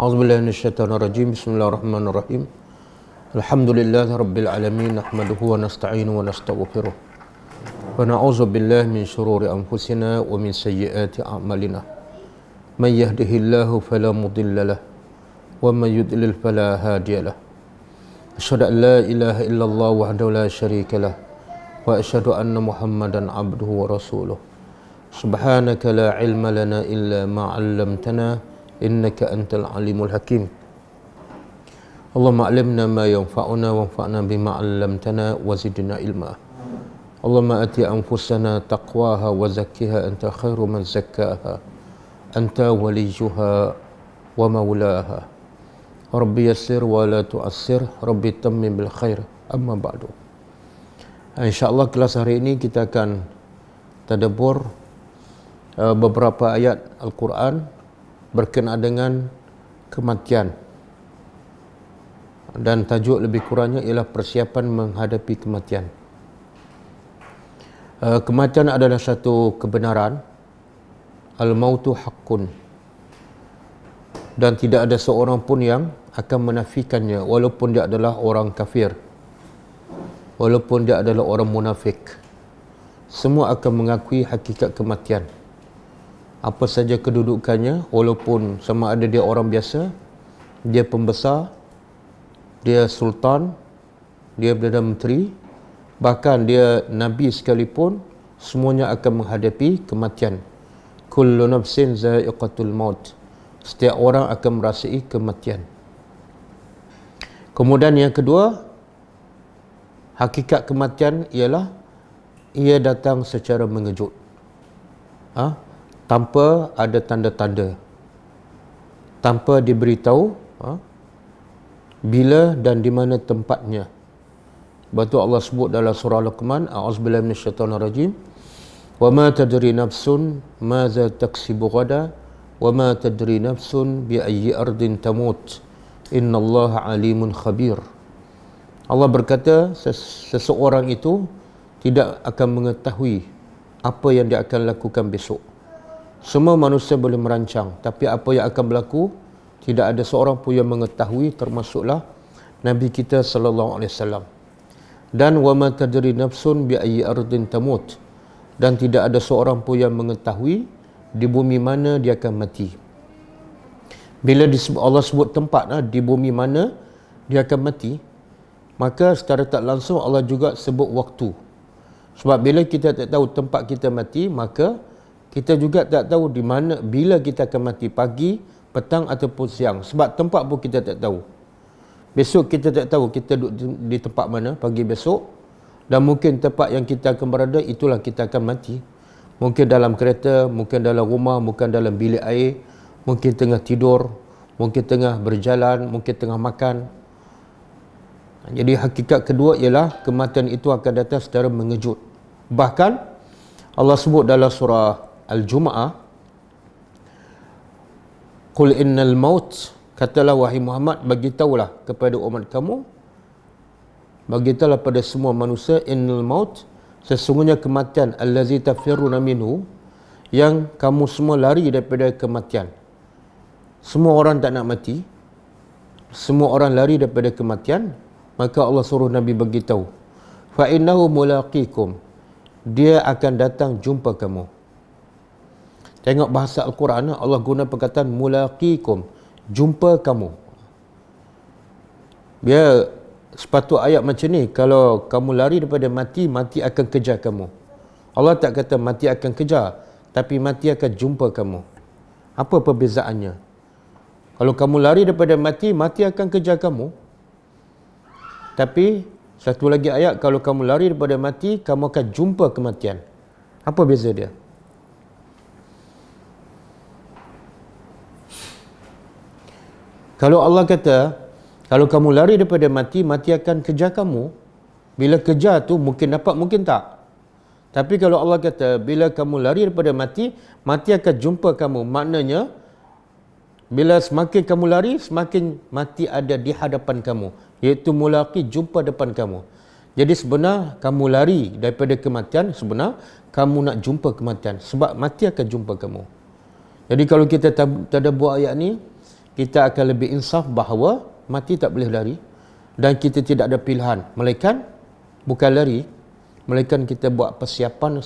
A'udzubillahi minasyaitonirrajim. Bismillahirrahmanirrahim. Alhamdulillahi rabbil alamin, nahmaduhu wa nasta'inu wa nastaghfiruh. Wa na'udzu billahi min syururi anfusina wa min sayyiati a'malina. May yahdihillahu fala mudilla lahu wa may yudlil fala hadiya lahu. Asyhadu an la ilaha illallah wahdahu la syarika lah wa asyhadu anna Muhammadan abduhu wa rasuluh. Subhanaka la ilma lana illa ma 'allamtana innaka antal alimul hakim. Allahumma 'allimna ma yanfa'una wanfa'na bima 'allamtana wa zidna ilma. Allahumma ati anfusana taqwaha wa zakkiha anta khairu man zakkaha anta waliyuha wa maulaha. Rabbi yassir wa la tu'assir, Rabbi tammim bil khair. Amma ba'du. InsyaAllah kelas hari ini kita akan tadabbur beberapa ayat Al-Quran berkenaan dengan kematian, dan tajuk lebih kurangnya ialah persiapan menghadapi kematian. Kematian adalah satu kebenaran, al-mautu haqqun, dan tidak ada seorang pun yang akan menafikannya, walaupun dia adalah orang kafir, walaupun dia adalah orang munafik. Semua akan mengakui hakikat kematian, apa saja kedudukannya, walaupun sama ada dia orang biasa, dia pembesar, dia sultan, dia Perdana Menteri, bahkan dia Nabi sekalipun, semuanya akan menghadapi kematian. Kullu nafsin za'iqatul maut. Setiap orang akan merasai kematian. Kemudian yang kedua, hakikat kematian ialah ia datang secara mengejut. Tanpa ada tanda-tanda, tanpa diberitahu bila dan di mana tempatnya. Sebab tu Allah sebut dalam surah Luqman, a'udzubillahi minasyaitonirrajim, wa ma tadri nafsun madza taksibu ghada wa ma tadri nafsun bi ayyi ardin tamut innallaha alimun khabir. Allah berkata, seseorang itu tidak akan mengetahui apa yang dia akan lakukan besok. Semua manusia boleh merancang, tapi apa yang akan berlaku tidak ada seorang pun yang mengetahui, termasuklah Nabi kita sallallahu alaihi wasallam. Dan wa ma tadri nafsun bi ayyi ardin tamut, dan tidak ada seorang pun yang mengetahui di bumi mana dia akan mati. Bila Allah sebut tempat di bumi mana dia akan mati, maka secara tak langsung Allah juga sebut waktu. Sebab bila kita tak tahu tempat kita mati, maka kita juga tak tahu di mana, bila kita akan mati, pagi, petang ataupun siang. Sebab tempat pun kita tak tahu. Besok kita tak tahu kita duduk di tempat mana pagi besok, dan mungkin tempat yang kita akan berada itulah kita akan mati. Mungkin dalam kereta, mungkin dalam rumah, mungkin dalam bilik air, mungkin tengah tidur, mungkin tengah berjalan, mungkin tengah makan. Jadi hakikat kedua ialah kematian itu akan datang secara mengejut. Bahkan Allah sebut dalam surah Al-Jumu'ah, Qul innal maut, katalah wahai Muhammad, bagitahulah kepada umat kamu, bagitahulah pada semua manusia, innal maut, sesungguhnya kematian, allazi tafirruna minhu, yang kamu semua lari daripada kematian. Semua orang tak nak mati, semua orang lari daripada kematian, maka Allah suruh Nabi bagitahu, fa innahu mulaqikum, dia akan datang jumpa kamu. Tengok bahasa Al-Quran, Allah guna perkataan mulaqikum, jumpa kamu. Biar sepatut ayat macam ni, kalau kamu lari daripada mati, mati akan kejar kamu. Allah tak kata mati akan kejar, tapi mati akan jumpa kamu. Apa perbezaannya? Kalau kamu lari daripada mati, mati akan kejar kamu. Tapi satu lagi ayat, kalau kamu lari daripada mati, kamu akan jumpa kematian. Apa beza dia? Kalau Allah kata, kalau kamu lari daripada mati, mati akan kejar kamu. Bila kejar tu mungkin dapat, mungkin tak. Tapi kalau Allah kata, bila kamu lari daripada mati, mati akan jumpa kamu. Maknanya, bila semakin kamu lari, semakin mati ada di hadapan kamu. Iaitu mulaqi, jumpa depan kamu. Jadi sebenar kamu lari daripada kematian, sebenar kamu nak jumpa kematian. Sebab mati akan jumpa kamu. Jadi kalau kita tadabbur ayat ni, kita akan lebih insaf bahawa mati tak boleh lari dan kita tidak ada pilihan. Melainkan bukan lari, melainkan kita buat persiapan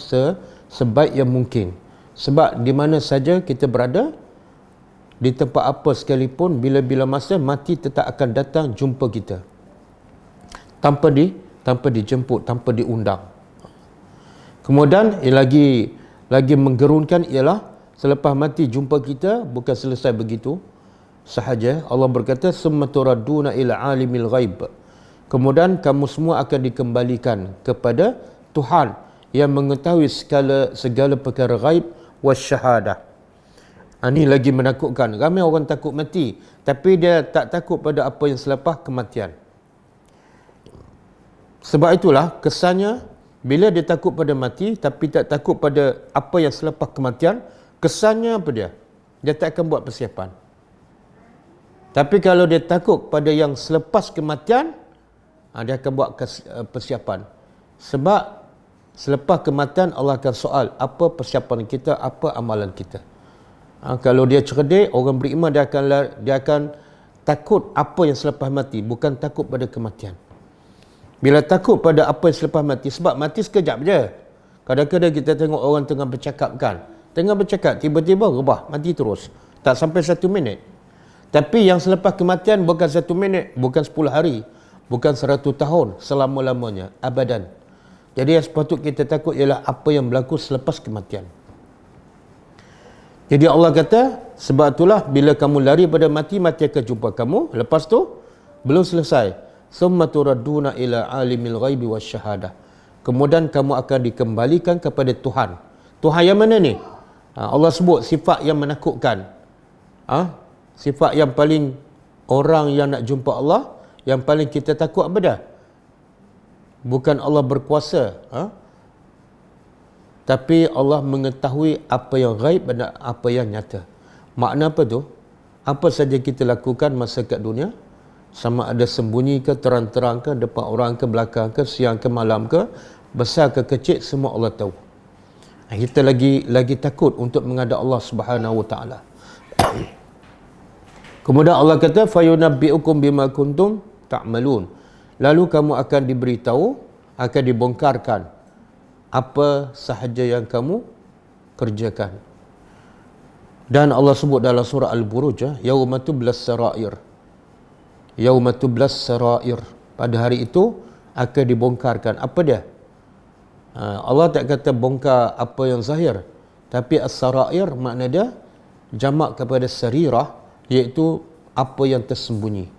sebaik yang mungkin. Sebab di mana saja kita berada, di tempat apa sekalipun, bila-bila masa mati tetap akan datang jumpa kita. Tanpa dijemput, tanpa diundang. Kemudian yang lagi menggerunkan ialah selepas mati jumpa kita bukan selesai begitu sahaja. Allah berkata summa turadduna ila alimil ghaib. Kemudian kamu semua akan dikembalikan kepada Tuhan yang mengetahui segala perkara ghaib wasyahadah. Ini lagi menakutkan. Ramai orang takut mati, tapi dia tak takut pada apa yang selepas kematian. Sebab itulah kesannya bila dia takut pada mati tapi tak takut pada apa yang selepas kematian, kesannya apa dia? Dia tak akan buat persiapan. Tapi kalau dia takut pada yang selepas kematian, dia akan buat persiapan. Sebab selepas kematian Allah akan soal apa persiapan kita, apa amalan kita. Kalau dia cerdik, orang beriman dia akan takut apa yang selepas mati, bukan takut pada kematian. Bila takut pada apa yang selepas mati, sebab mati sekejap je. Kadang-kadang kita tengok orang tengah bercakap kan, tiba-tiba rebah, mati terus. Tak sampai 1 minit. Tapi yang selepas kematian bukan 1 minit, bukan 10 hari, bukan 100 tahun, selama-lamanya, abadan. Jadi yang sepatut kita takut ialah apa yang berlaku selepas kematian. Jadi Allah kata, sebab itulah bila kamu lari pada mati, mati akan jumpa kamu. Lepas tu, belum selesai. Summa turadduna ila alimil ghaibi wasyahadah. Kemudian kamu akan dikembalikan kepada Tuhan. Tuhan yang mana ni? Allah sebut sifat yang menakutkan. Sifat yang paling orang yang nak jumpa Allah, yang paling kita takut apa dah? Bukan Allah berkuasa, tapi Allah mengetahui apa yang ghaib dan apa yang nyata. Makna apa tu? Apa saja kita lakukan masa kat dunia, sama ada sembunyi ke, terang-terang ke, depan orang ke, belakang ke, siang ke, malam ke, besar ke kecil, semua Allah tahu. Kita lagi takut untuk menghadap Allah Subhanahu Wa Taala. Kemudian Allah kata fayunabbi'ukum bima kuntum ta'malun. Lalu kamu akan diberitahu, akan dibongkarkan apa sahaja yang kamu kerjakan. Dan Allah sebut dalam surah Al-Buruj, yauma tublas sarair. Yauma tublas sarair. Pada hari itu akan dibongkarkan. Apa dia? Allah tak kata bongkar apa yang zahir, tapi as-sarair makna dia jamak kepada sarirah, iaitu apa yang tersembunyi.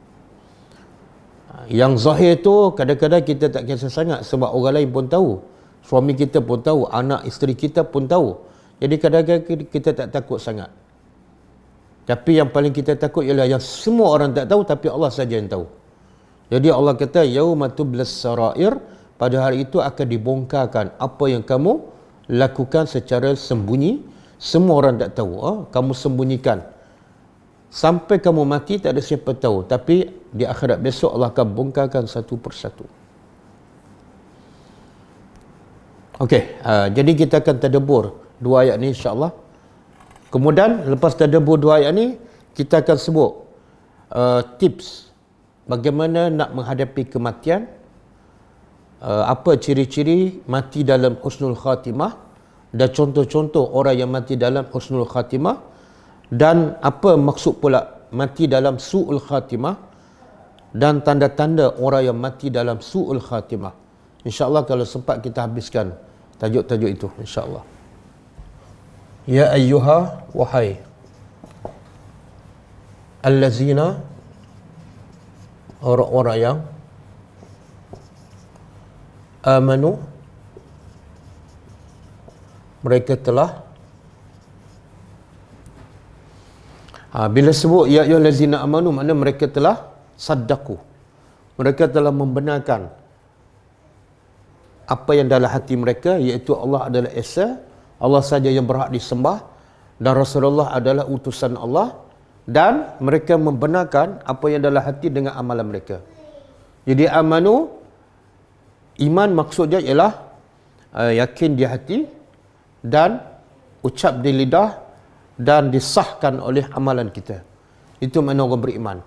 Yang zahir tu kadang-kadang kita tak kisah sangat sebab orang lain pun tahu, suami kita pun tahu, anak isteri kita pun tahu. Jadi kadang-kadang kita tak takut sangat. Tapi yang paling kita takut ialah yang semua orang tak tahu tapi Allah saja yang tahu. Jadi Allah kata yauma tublas sarair, pada hari itu akan dibongkarkan apa yang kamu lakukan secara sembunyi, semua orang tak tahu. Kamu sembunyikan sampai kamu mati, tak ada siapa tahu. Tapi di akhirat besok Allah akan bongkarkan satu persatu. Okey, jadi kita akan tadabbur dua ayat ni insya-Allah. Kemudian lepas tadabbur dua ayat ni, kita akan sebut tips bagaimana nak menghadapi kematian, apa ciri-ciri mati dalam husnul khatimah dan contoh-contoh orang yang mati dalam husnul khatimah, dan apa maksud pula mati dalam su'ul khatimah dan tanda-tanda orang yang mati dalam su'ul khatimah. InsyaAllah kalau sempat kita habiskan tajuk-tajuk itu insyaAllah. Ya ayyuha, wahai allazina, orang-orang yang amanu, mereka telah, bila sebut ya ayyuhallazina amanu, makna mereka telah saddaqu, mereka telah membenarkan apa yang dalam hati mereka, iaitu Allah adalah esa, Allah saja yang berhak disembah, dan Rasulullah adalah utusan Allah, dan mereka membenarkan apa yang dalam hati dengan amalan mereka. Jadi amanu, iman maksudnya ialah yakin di hati dan ucap di lidah dan disahkan oleh amalan kita. Itu makna orang beriman.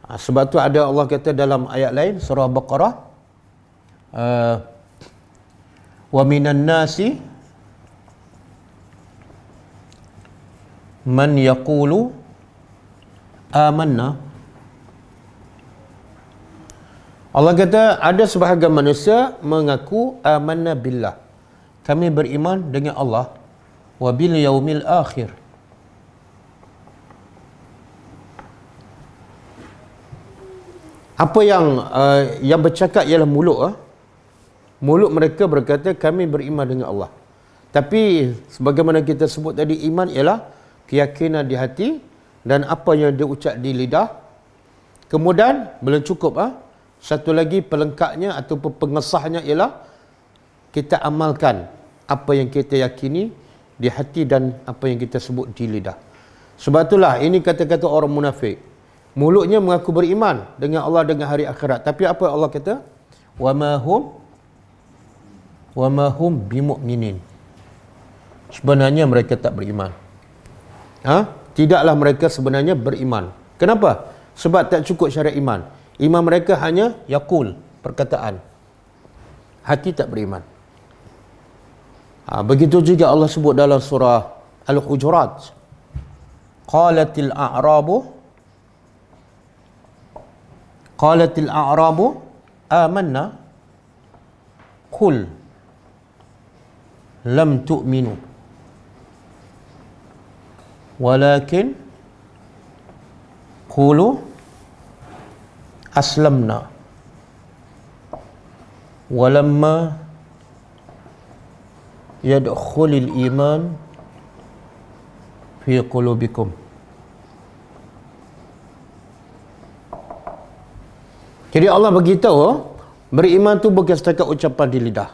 Sebab tu ada Allah kata dalam ayat lain surah Baqarah, wa minan nasi man yaqulu amanna. Allah kata ada sebahagian manusia mengaku amanna billah, kami beriman dengan Allah, wa bil yaumil akhir. Apa yang bercakap ialah mulut. Mulut mereka berkata kami beriman dengan Allah. Tapi sebagaimana kita sebut tadi, iman ialah keyakinan di hati dan apa yang diucap di lidah. Kemudian belum cukup. Satu lagi pelengkapnya ataupun pengesahnya ialah kita amalkan apa yang kita yakini di hati dan apa yang kita sebut di lidah. Sebab itulah ini kata-kata orang munafik. Mulutnya mengaku beriman dengan Allah, dengan hari akhirat. Tapi apa Allah kata? Wa ma hum bimu'minin. Sebenarnya mereka tak beriman. Tidaklah mereka sebenarnya beriman. Kenapa? Sebab tak cukup syarat iman. Iman mereka hanya yaqul, perkataan. Hati tak beriman. Begitu juga Allah sebut dalam surah Al-Hujurat. Qalatil a'rabu amanna qul lam tu'minu walakin qulu aslamna walamma yadkhulul iman fi qulubikum. Jadi Allah beritahu beriman tu bukan setakat ucapan di lidah,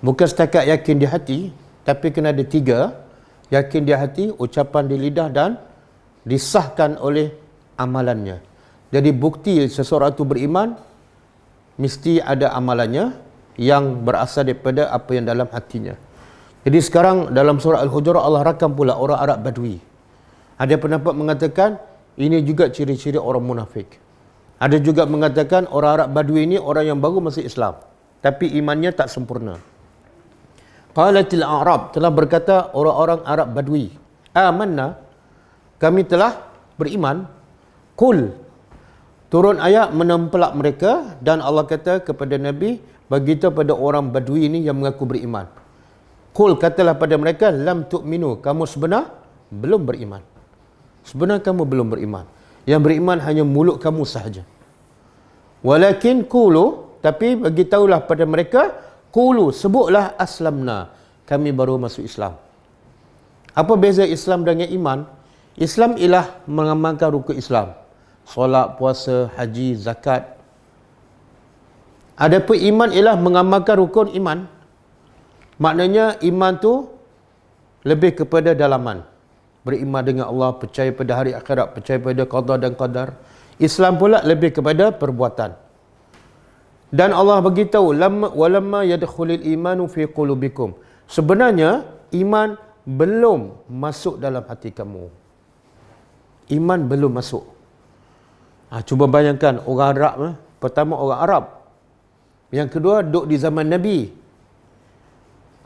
bukan setakat yakin di hati, tapi kena ada 3: yakin di hati, ucapan di lidah dan disahkan oleh amalannya. Jadi bukti seseorang itu beriman mesti ada amalannya yang berasal daripada apa yang dalam hatinya. Jadi sekarang dalam surah Al-Hujurat Allah rakam pula orang Arab Badui. Ada pendapat mengatakan ini juga ciri-ciri orang munafik. Ada juga mengatakan orang Arab Badui ini orang yang baru masuk Islam, tapi imannya tak sempurna. Qalatil A'rab, telah berkata orang-orang Arab Badui, amanna, kami telah beriman. Qul, turun ayat menempelak mereka dan Allah kata kepada Nabi, beritahu pada orang Badui ini yang mengaku beriman. Qul, katalah pada mereka, lam tu'minu, kamu sebenar belum beriman. Sebenar kamu belum beriman. Yang beriman hanya mulut kamu sahaja. Walakin qulu, tapi beritahulah pada mereka, qulu, sebutlah aslamna, kami baru masuk Islam. Apa beza Islam dengan iman? Islam ialah mengamalkan rukun Islam. Solat, puasa, haji, zakat. Adapun iman ialah mengamalkan rukun iman. Maknanya iman tu lebih kepada dalaman. Beriman dengan Allah, percaya pada hari akhirat, percaya pada qada dan qadar. Islam pula lebih kepada perbuatan. Dan Allah beritahu, walamma yadkhulul imanu fi qulubikum. Sebenarnya iman belum masuk dalam hati kamu. Iman belum masuk. Cuba bayangkan orang Arab, pertama orang Arab. Yang kedua duduk di zaman Nabi.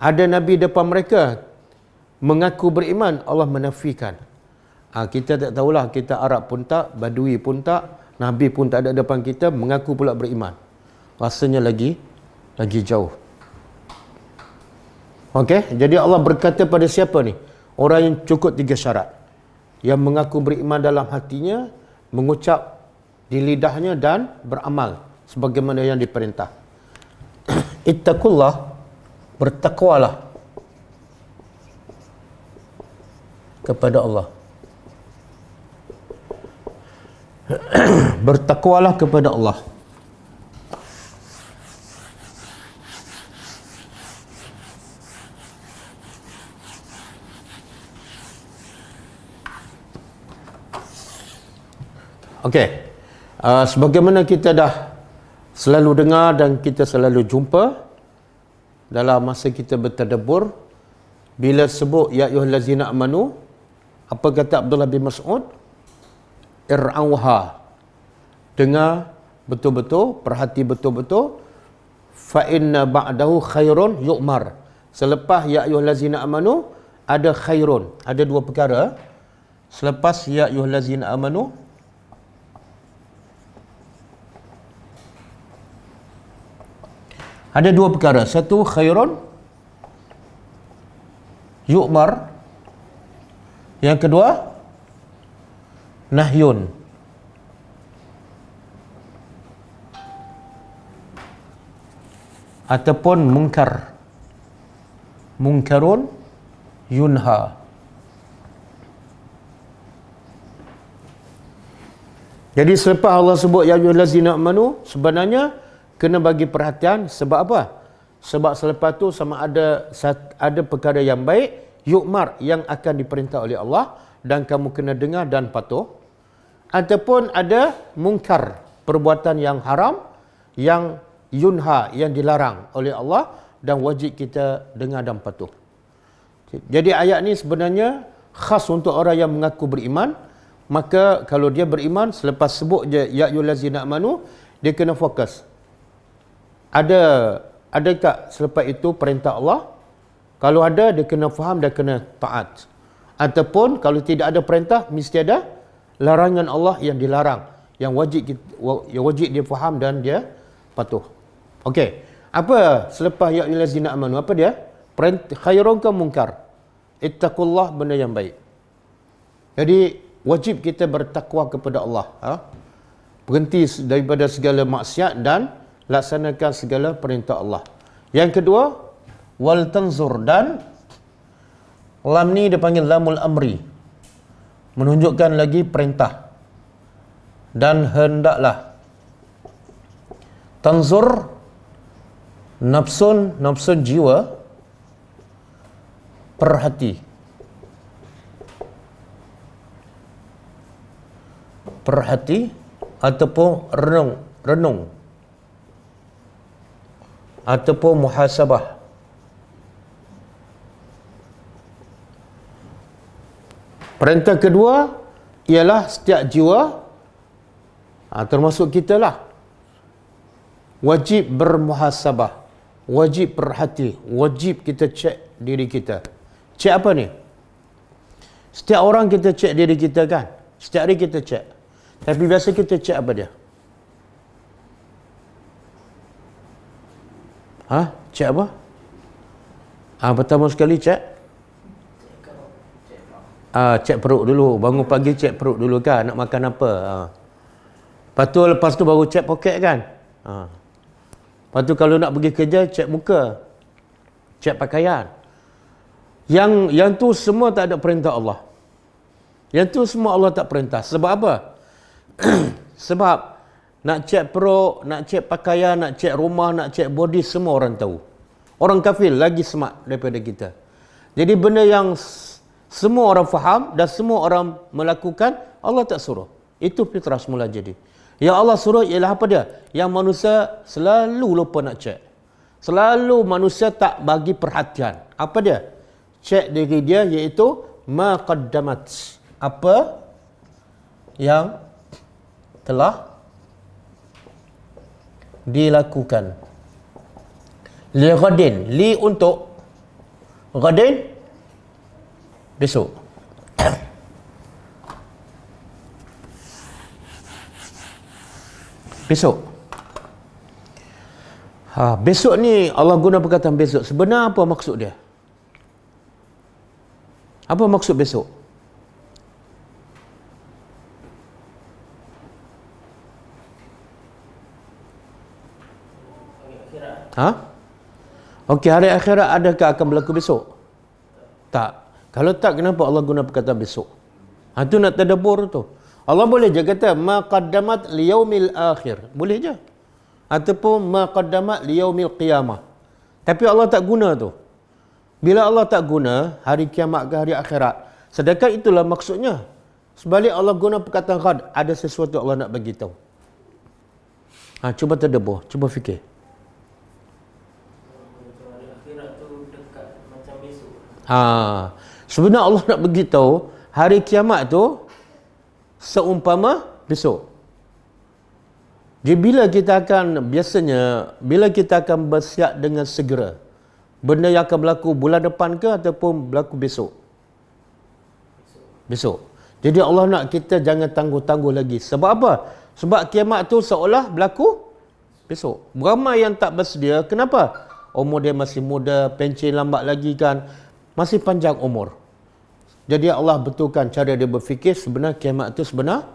Ada Nabi depan mereka mengaku beriman, Allah menafikan. Kita tak tahulah, kita Arab pun tak, Badui pun tak, Nabi pun tak ada depan kita, mengaku pula beriman. Rasanya lagi jauh. Okey, jadi Allah berkata pada siapa ni? Orang yang cukup 3 syarat. Yang mengaku beriman dalam hatinya, mengucap di lidahnya dan beramal sebagaimana yang diperintah. Ittaqullah, bertakwalah kepada Allah. Bertakwalah kepada Allah. Okey. Sebagaimana kita dah selalu dengar dan kita selalu jumpa dalam masa kita bertadabbur, bila sebut ya ayyuhallazina amanu, apa kata Abdullah bin Mas'ud? ir'auha, dengar betul-betul, perhati betul-betul. Fa inna ba'dahu khairun yu'mar. Selepas ya ayyuhallazina amanu ada khairun, ada dua perkara. Selepas ya ayyuhallazina amanu ada dua perkara. Satu khairun yu'mar. Yang kedua nahyun. Ataupun munkar. Munkarun yunha. Jadi selepas Allah sebut ya ayyuhallazina amanu, sebenarnya kena bagi perhatian. Sebab apa? Sebab selepas tu sama ada perkara yang baik, yu'mar, yang akan diperintah oleh Allah dan kamu kena dengar dan patuh. Ataupun ada mungkar, perbuatan yang haram, yang yunha, yang dilarang oleh Allah dan wajib kita dengar dan patuh. Jadi ayat ni sebenarnya khas untuk orang yang mengaku beriman. Maka kalau dia beriman, selepas sebut je ya ayyuhallazina amanu, dia kena fokus. Adakah selepas itu perintah Allah? Kalau ada, dia kena faham dan kena taat. Ataupun kalau tidak ada perintah, mesti ada larangan Allah yang dilarang, yang wajib dia faham dan dia patuh. Okey. Apa selepas ya ayyuhallazina amanu? Apa dia? Khairun ka munkar. Ittaqullah, benda yang baik. Jadi wajib kita bertakwa kepada Allah. Berhenti daripada segala maksiat dan laksanakan segala perintah Allah. Yang kedua, wal tanzur, dan lam ni dia panggil lamul amri, menunjukkan lagi perintah. Dan hendaklah. Tanzur, nafsun jiwa, perhati. Perhati ataupun renung ataupun muhasabah. Perintah kedua ialah setiap jiwa, termasuk kita lah, wajib bermuhasabah, wajib perhati, wajib kita cek diri kita. Cek apa ni? Setiap orang kita cek diri kita kan? Setiap hari kita cek. Tapi biasa kita cek apa dia? Cek apa? Pertama sekali cek? Cek perut dulu. Bangun pagi cek perut dulu kan? Nak makan apa? Lepas tu baru cek poket kan? Lepas tu kalau nak pergi kerja, cek muka. Cek pakaian. Yang tu semua tak ada perintah Allah. Yang tu semua Allah tak perintah. Sebab apa? Sebab nak cek perut, nak cek pakaian, nak cek rumah, nak cek body, semua orang tahu. Orang kafir lagi smart daripada kita. Jadi benda yang semua orang faham dan semua orang melakukan, Allah tak suruh. Itu fitrah semula jadi. Yang Allah suruh ialah apa dia? Yang manusia selalu lupa nak cek. Selalu manusia tak bagi perhatian. Apa dia? Cek diri dia, iaitu ma qaddamat. Apa yang telah dilakukan. Li ghadin, li untuk, ghadin besok. Besok. Besok ni Allah guna perkataan besok. Sebenarnya apa maksud dia? Apa maksud besok? Okey, hari akhirat adakah akan berlaku besok? Tak. Kalau tak, kenapa Allah guna perkataan besok? Itu nak tadabbur tu. Allah boleh je kata ma qaddamat liyaumil akhir. Boleh je. Ataupun ma qaddamat liyaumil qiyamah. Tapi Allah tak guna tu. Bila Allah tak guna hari kiamat ke hari akhirat, sedangkan itulah maksudnya. Sebalik Allah guna perkataan ghad, ada sesuatu Allah nak bagi tahu. Cuba tadabbur, cuba fikir. Sebenarnya Allah nak beritahu hari kiamat tu seumpama besok. Jadi bila kita akan bersiap dengan segera, benda yang akan berlaku bulan depan ke ataupun berlaku besok? Besok. Jadi Allah nak kita jangan tangguh-tangguh lagi. Sebab apa? Sebab kiamat tu seolah berlaku besok. Ramai yang tak bersedia. Kenapa? Umur dia masih muda, pencen lambat lagi kan. Masih panjang umur. Jadi Allah betulkan cara dia berfikir, sebenarnya kiamat tu sebenarnya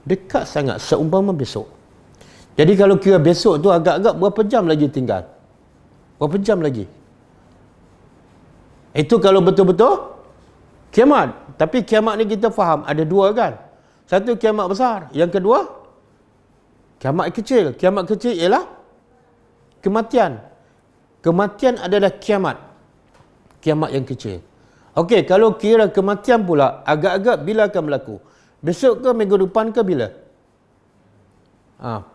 dekat sangat, seumpama besok. Jadi kalau kira besok tu agak-agak berapa jam lagi tinggal? Berapa jam lagi? Itu kalau betul-betul kiamat. Tapi kiamat ni kita faham ada dua kan? Satu kiamat besar, yang kedua kiamat kecil. Kiamat kecil ialah kematian. Kematian adalah kiamat. Kiamat yang kecil. Okey, kalau kira kematian pula, agak-agak bila akan berlaku? Besok ke minggu depan ke bila?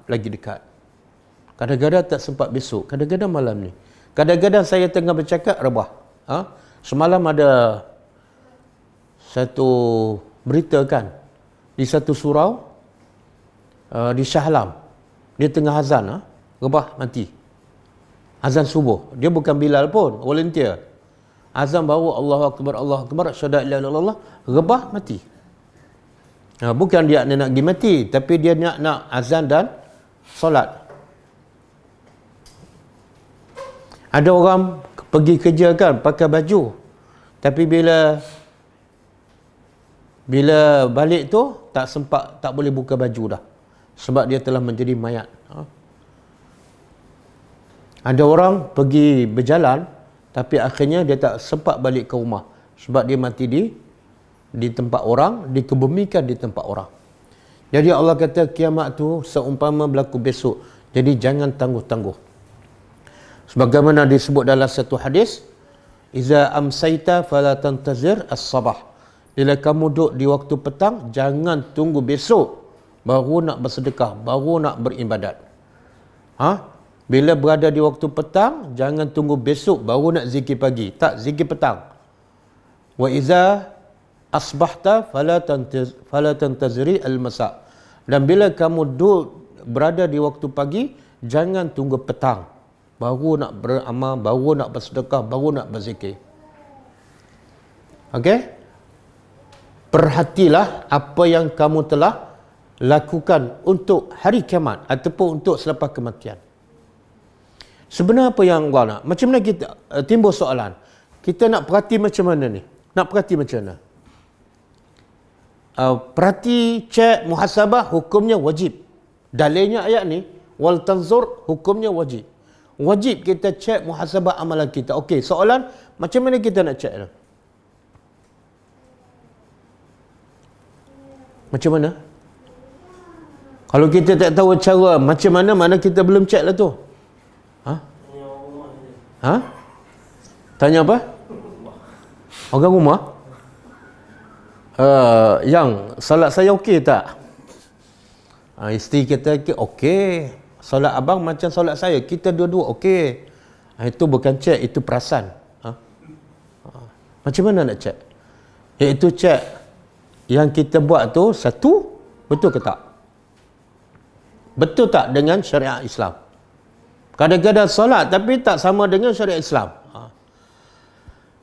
Lagi dekat. Kadang-kadang tak sempat besok, kadang-kadang malam ni. Kadang-kadang saya tengah bercakap rebah. Semalam ada satu berita kan, di satu surau di Shah Alam, dia tengah azan, rebah mati. Azan subuh, dia bukan Bilal pun, volunteer. Azan baru Allahu Akbar, asyhadu an la ilaha illallah, rebah mati. Bukan dia nak pergi mati, tapi dia nak azan dan solat. Ada orang pergi kerja kan, pakai baju. Tapi bila balik tu, tak boleh buka baju dah. Sebab dia telah menjadi mayat. Ada orang pergi berjalan, tapi akhirnya dia tak sempat balik ke rumah. Sebab dia mati di tempat orang, dikebumikan di tempat orang. Jadi Allah kata kiamat tu seumpama berlaku besok. Jadi jangan tangguh-tangguh. Sebagaimana disebut dalam satu hadis, iza amsaita fala tantazir as-sabah. Bila kamu duduk di waktu petang, jangan tunggu besok baru nak bersedekah, baru nak beribadat. Bila berada di waktu petang, jangan tunggu besok baru nak zikir pagi. Tak, zikir petang. Wa iza asbahta fala tantaziri al-masa. Dan bila kamu berada di waktu pagi, jangan tunggu petang baru nak beramal, baru nak bersedekah, baru nak berzikir. Okey? Perhatilah apa yang kamu telah lakukan untuk hari kiamat ataupun untuk selepas kematian. Sebenarnya apa yang Allah nak? Macam mana kita timbul soalan? Kita nak perhati macam mana ni? Nak perhati macam mana? Perhati, cek, muhasabah, hukumnya wajib. Dalilnya ayat ni, wal tanzur, hukumnya wajib. Wajib kita cek muhasabah amalan kita. Okey, soalan, macam mana kita nak cek? Macam mana? Kalau kita tak tahu cara macam mana kita belum cek lah tu. Tanya apa? Orang rumah? Yang solat saya okey tak? Isteri kata okey. Solat abang macam solat saya. Kita dua-dua okey. Itu bukan cek, itu perasan. Macam mana nak cek? Iaitu cek yang kita buat tu satu, betul ke tak? Betul tak dengan syariat Islam? Kadang-kadang solat tapi tak sama dengan syariat Islam.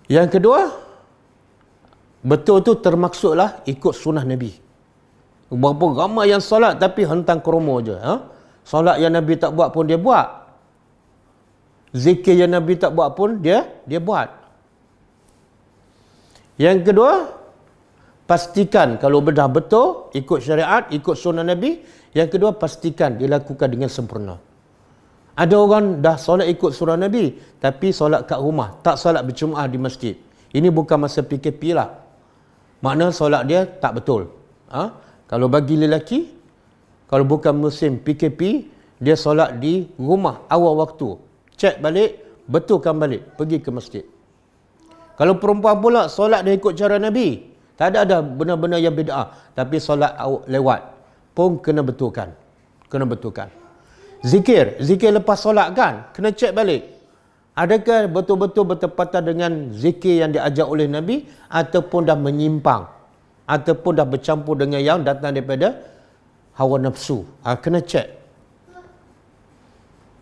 Yang kedua, betul tu termaksudlah ikut sunnah Nabi. Berapa ramai yang solat tapi hentang kromo je. Solat yang Nabi tak buat pun dia buat. Zikir yang Nabi tak buat pun dia buat. Yang kedua, pastikan kalau benar betul ikut syariat, ikut sunnah Nabi. Yang kedua, pastikan dilakukan dengan sempurna. Ada orang dah solat ikut surah Nabi, tapi solat kat rumah, tak solat berjemaah di masjid. Ini bukan masa PKP lah. Makna solat dia tak betul. Kalau bagi lelaki, kalau bukan musim PKP, dia solat di rumah awal waktu. Cek balik, betulkan balik, pergi ke masjid. Kalau perempuan pula, solat dia ikut cara Nabi. Tak ada benar-benar yang bid'ah. Tapi solat lewat pun kena betulkan. Kena betulkan. Zikir lepas solat kan, kena cek balik. Adakah betul-betul bertepatan dengan zikir yang diajar oleh Nabi ataupun dah menyimpang? ataupun dah bercampur dengan yang datang daripada hawa nafsu. Kena cek.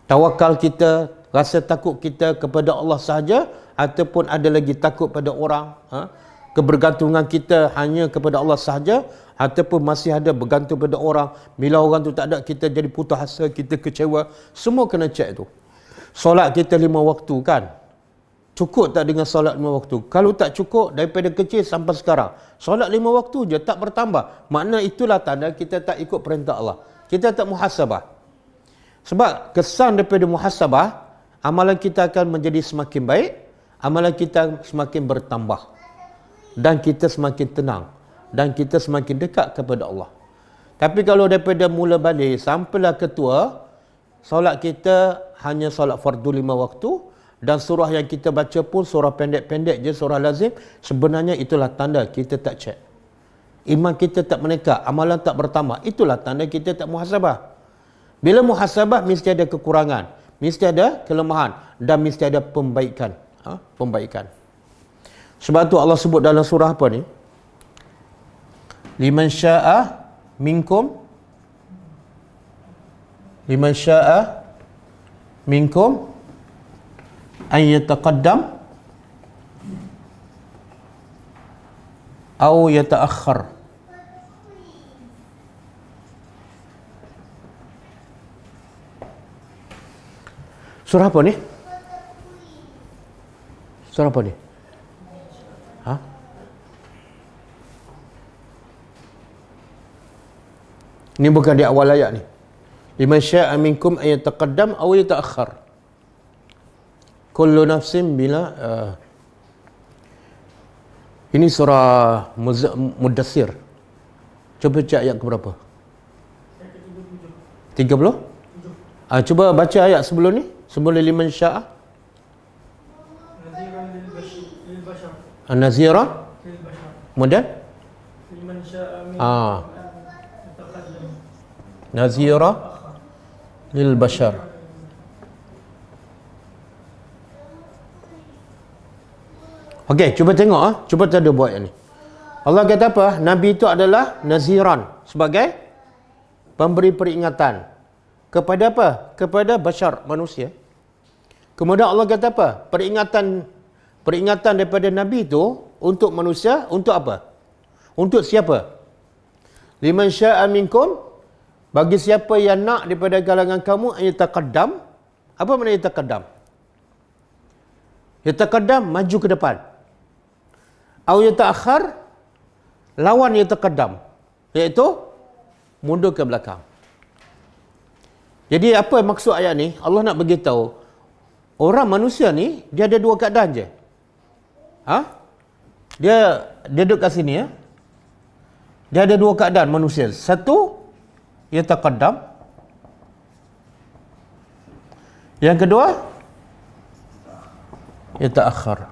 Tawakal kita, rasa takut kita kepada Allah sahaja ataupun ada lagi takut pada orang. Kebergantungan kita hanya kepada Allah sahaja ataupun masih ada bergantung pada orang. Bila orang tu tak ada, kita jadi putus asa, kita kecewa. Semua kena cek tu. Solat kita 5 waktu kan? Cukup tak dengan solat 5 waktu? Kalau tak cukup, daripada kecil sampai sekarang, solat 5 waktu je, tak bertambah. Makna itulah tanda kita tak ikut perintah Allah. Kita tak muhasabah. Sebab kesan daripada muhasabah, amalan kita akan menjadi semakin baik, amalan kita semakin bertambah. Dan kita semakin tenang. Dan kita semakin dekat kepada Allah. Tapi kalau daripada mula balik sampailah ketua, solat kita hanya solat fardu 5 waktu, dan surah yang kita baca pun surah pendek-pendek je, surah lazim. Sebenarnya itulah tanda kita tak cek. Iman kita tak meningkat, amalan tak bertambah. Itulah tanda kita tak muhasabah. Bila muhasabah, mesti ada kekurangan, mesti ada kelemahan, dan mesti ada pembaikan. Pembaikan. Sebab tu Allah sebut dalam surah apa ni? Liman syaa minkum an yataqaddam atau yata'akhkhar. Surah apa ni? Surah apa ni? Ini bukan di awal ayat ni. Liman syaa minkum an yataqaddam aw yata'akhkhar. Kullu nafsin bila ini surah Mudaththir. Cuba cek ayat ke berapa? 30? Cuba baca ayat sebelum ni. Sebelum liman syaa. An-Nazira. Kemudian? Liman syaa. Nazira lil bashar. Okey, cuba tengok cuba kita ada buat yang ni. Allah kata apa? Nabi itu adalah naziran, sebagai pemberi peringatan kepada apa? Kepada bashar, manusia. Kemudian Allah kata apa? Peringatan daripada Nabi itu untuk manusia, untuk apa? Untuk siapa? Liman syaa minkum, bagi siapa yang nak daripada kalangan kamu, yataqaddam. Apa makna yataqaddam? Yataqaddam, maju ke depan. Au yata'akhkhar, lawan yataqaddam, iaitu mundur ke belakang. Jadi apa maksud ayat ni? Allah nak beritahu orang manusia ni dia ada dua keadaan je. Dia duduk kat sini ya. Dia ada dua keadaan manusia. Satu, yataqaddam. Yang kedua, yata'akhkhar.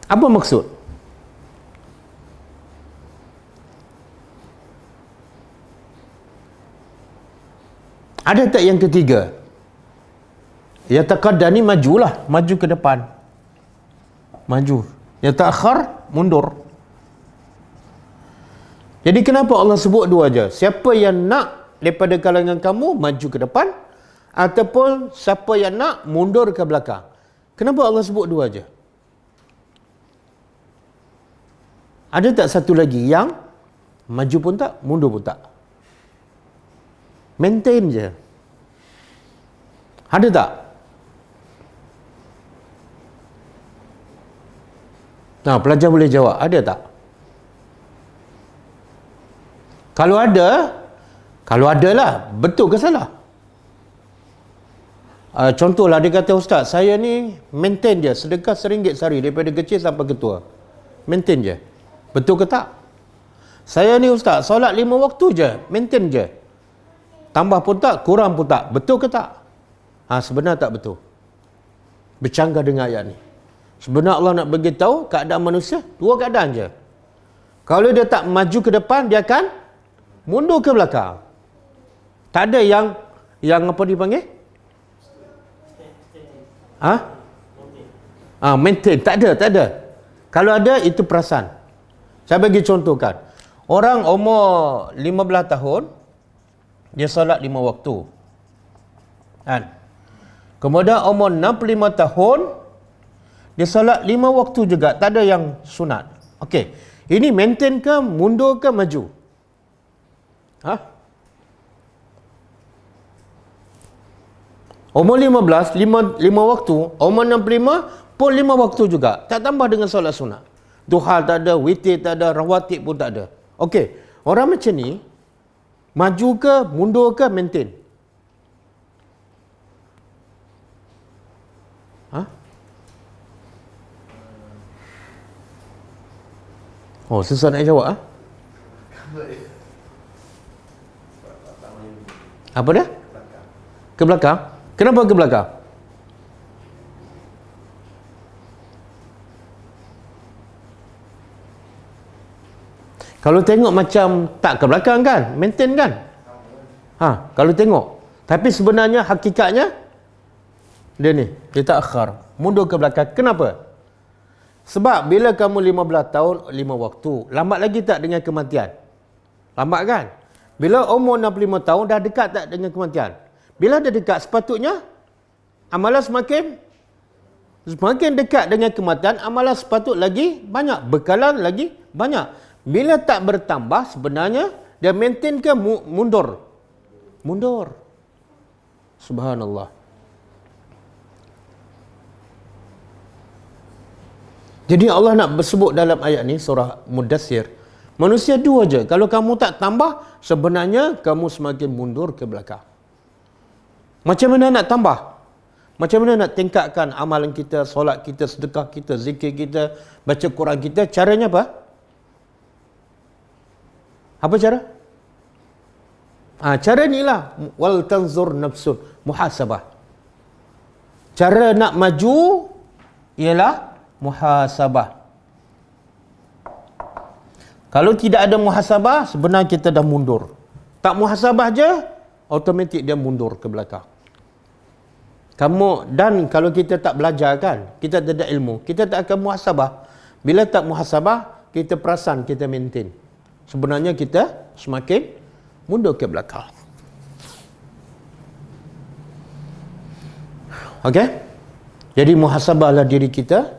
Apa maksud? Ada tak yang ketiga? Yataqaddam ni majulah, maju ke depan. Maju. Yata'akhkhar, mundur. Jadi kenapa Allah sebut dua aja? Siapa yang nak daripada kalangan kamu maju ke depan, ataupun siapa yang nak mundur ke belakang. Kenapa Allah sebut dua aja? Ada tak satu lagi yang maju pun tak, mundur pun tak? Maintain je. Ada tak? Nah, pelajar boleh jawab, ada tak? Kalau ada lah, betul ke salah? Contohlah dia kata, Ustaz, saya ni maintain je, sedekah RM1 sehari daripada kecil sampai ketua. Maintain je. Betul ke tak? Saya ni Ustaz, solat 5 waktu je, maintain je. Tambah pun tak, kurang pun tak. Betul ke tak? Sebenarnya tak betul. Bercanggah dengan ayat ni. Sebenarnya Allah nak beritahu keadaan manusia, dua keadaan je. Kalau dia tak maju ke depan, dia akan mundur ke belakang. Tak ada yang apa dipanggil? Maintain. Tak ada. Kalau ada, itu perasan. Saya bagi contohkan. Orang umur 15 tahun, dia solat 5 waktu. Kan? Kemudian umur 65 tahun, dia solat 5 waktu juga. Tak ada yang sunat. Okey. Ini maintain ke, mundur ke, maju? Ha? Umur 15, 5 waktu. Umur 65 pun 5 waktu juga. Tak tambah dengan solat sunat. Duha tak ada, witir tak ada, rawatib pun tak ada. Okey. Orang macam ni, maju ke, mundur ke, maintain? Ha? Oh, susah nak jawab, ha? Apa dia? Ke belakang. Kenapa ke belakang? Kalau tengok macam tak ke belakang kan? Maintain kan? Ha, kalau tengok. Tapi sebenarnya hakikatnya dia ni, dia tak akhir. Mundur ke belakang. Kenapa? Sebab bila kamu 15 tahun, 5 waktu. Lambat lagi tak dengan kematian? Lambat kan? Bila umur 65 tahun, dah dekat tak dengan kematian? Bila dah dekat, sepatutnya amalan semakin dekat dengan kematian, amalan sepatut lagi banyak. Bekalan lagi banyak. Bila tak bertambah, sebenarnya dia maintain ke mundur? Mundur. Subhanallah. Jadi Allah nak bersebut dalam ayat ni, surah Mudassir, manusia dua je. Kalau kamu tak tambah, sebenarnya kamu semakin mundur ke belakang. Macam mana nak tambah? Macam mana nak tingkatkan amalan kita, solat kita, sedekah kita, zikir kita, baca Quran kita? Caranya apa? Apa cara? Cara ni lah. Wal tanzur nafsun, muhasabah. Cara nak maju ialah muhasabah. Kalau tidak ada muhasabah, sebenarnya kita dah mundur. Tak muhasabah je, automatik dia mundur ke belakang. Dan kalau kita tak belajar kan, kita tak ada ilmu, kita tak akan muhasabah. Bila tak muhasabah, kita perasan, kita maintain. Sebenarnya kita semakin mundur ke belakang. Okey? Jadi muhasabahlah diri kita,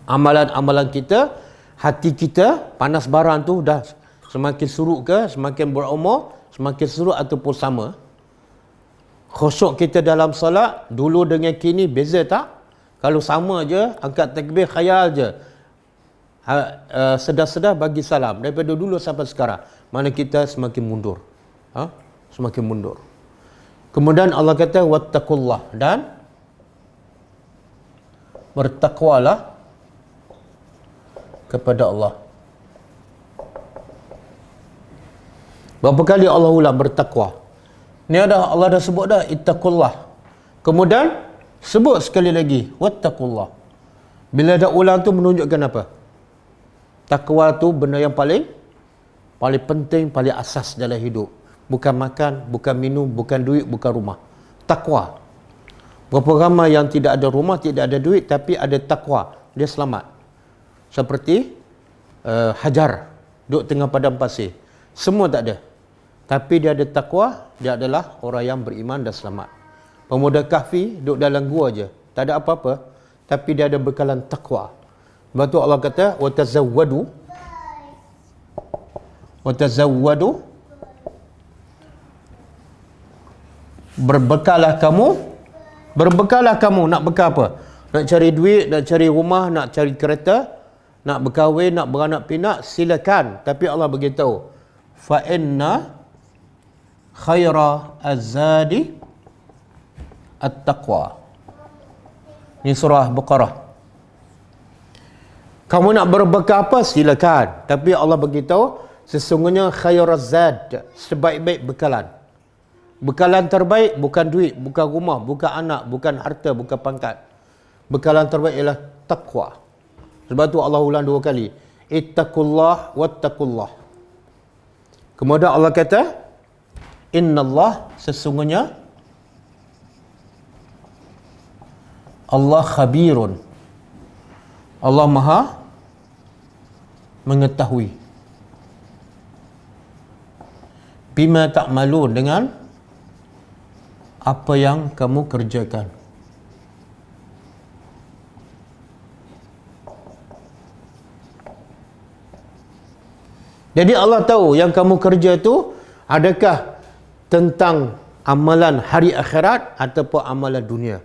amalan-amalan kita, hati kita, panas barang tu dah semakin surut ke, semakin berumur, semakin surut ataupun sama. Khusyuk kita dalam solat, dulu dengan kini beza tak? Kalau sama je, angkat takbir khayal je. Sedar-sedar bagi salam. Daripada dulu sampai sekarang. Mana kita semakin mundur. Semakin mundur. Kemudian Allah kata, wattaqullah. Dan bertakwalah kepada Allah. Berapa kali Allah ulang bertakwa? Ni Allah dah sebut dah, ittaqullah. Kemudian sebut sekali lagi, wattaqullah. Bila dah ulang tu menunjukkan apa? Takwa tu benda yang paling penting, paling asas dalam hidup. Bukan makan, bukan minum, bukan duit, bukan rumah. Takwa. Berapa ramai yang tidak ada rumah, tidak ada duit, tapi ada takwa. Dia selamat. Seperti Hajar, duduk tengah padang pasir. Semua tak ada. Tapi dia ada takwa, dia adalah orang yang beriman dan selamat. Pemuda Kahfi duduk dalam gua je. Tak ada apa-apa. Tapi dia ada bekalan takwa. Sebab tu Allah kata, Watazawwadu. Berbekalah kamu. Nak bekal apa? Nak cari duit, nak cari rumah, nak cari kereta, nak berkahwin, nak beranak pinak, silakan. Tapi Allah beritahu, fa inna khaira azadi at-taqwa. Ini surah Baqarah. Kamu nak berbekal apa? Silakan. Tapi Allah beritahu, sesungguhnya khairaz zad, sebaik-baik bekalan. Bekalan terbaik bukan duit, bukan rumah, bukan anak, bukan harta, bukan pangkat. Bekalan terbaik ialah taqwa. Sebab tu Allah ulang 2 kali. Ittaqullah wattaqullah. Kemudian Allah kata, innallah, sesungguhnya Allah khabirun. Allah maha mengetahui. Bima ta'malun, dengan apa yang kamu kerjakan. Jadi Allah tahu yang kamu kerja tu adakah tentang amalan hari akhirat ataupun amalan dunia.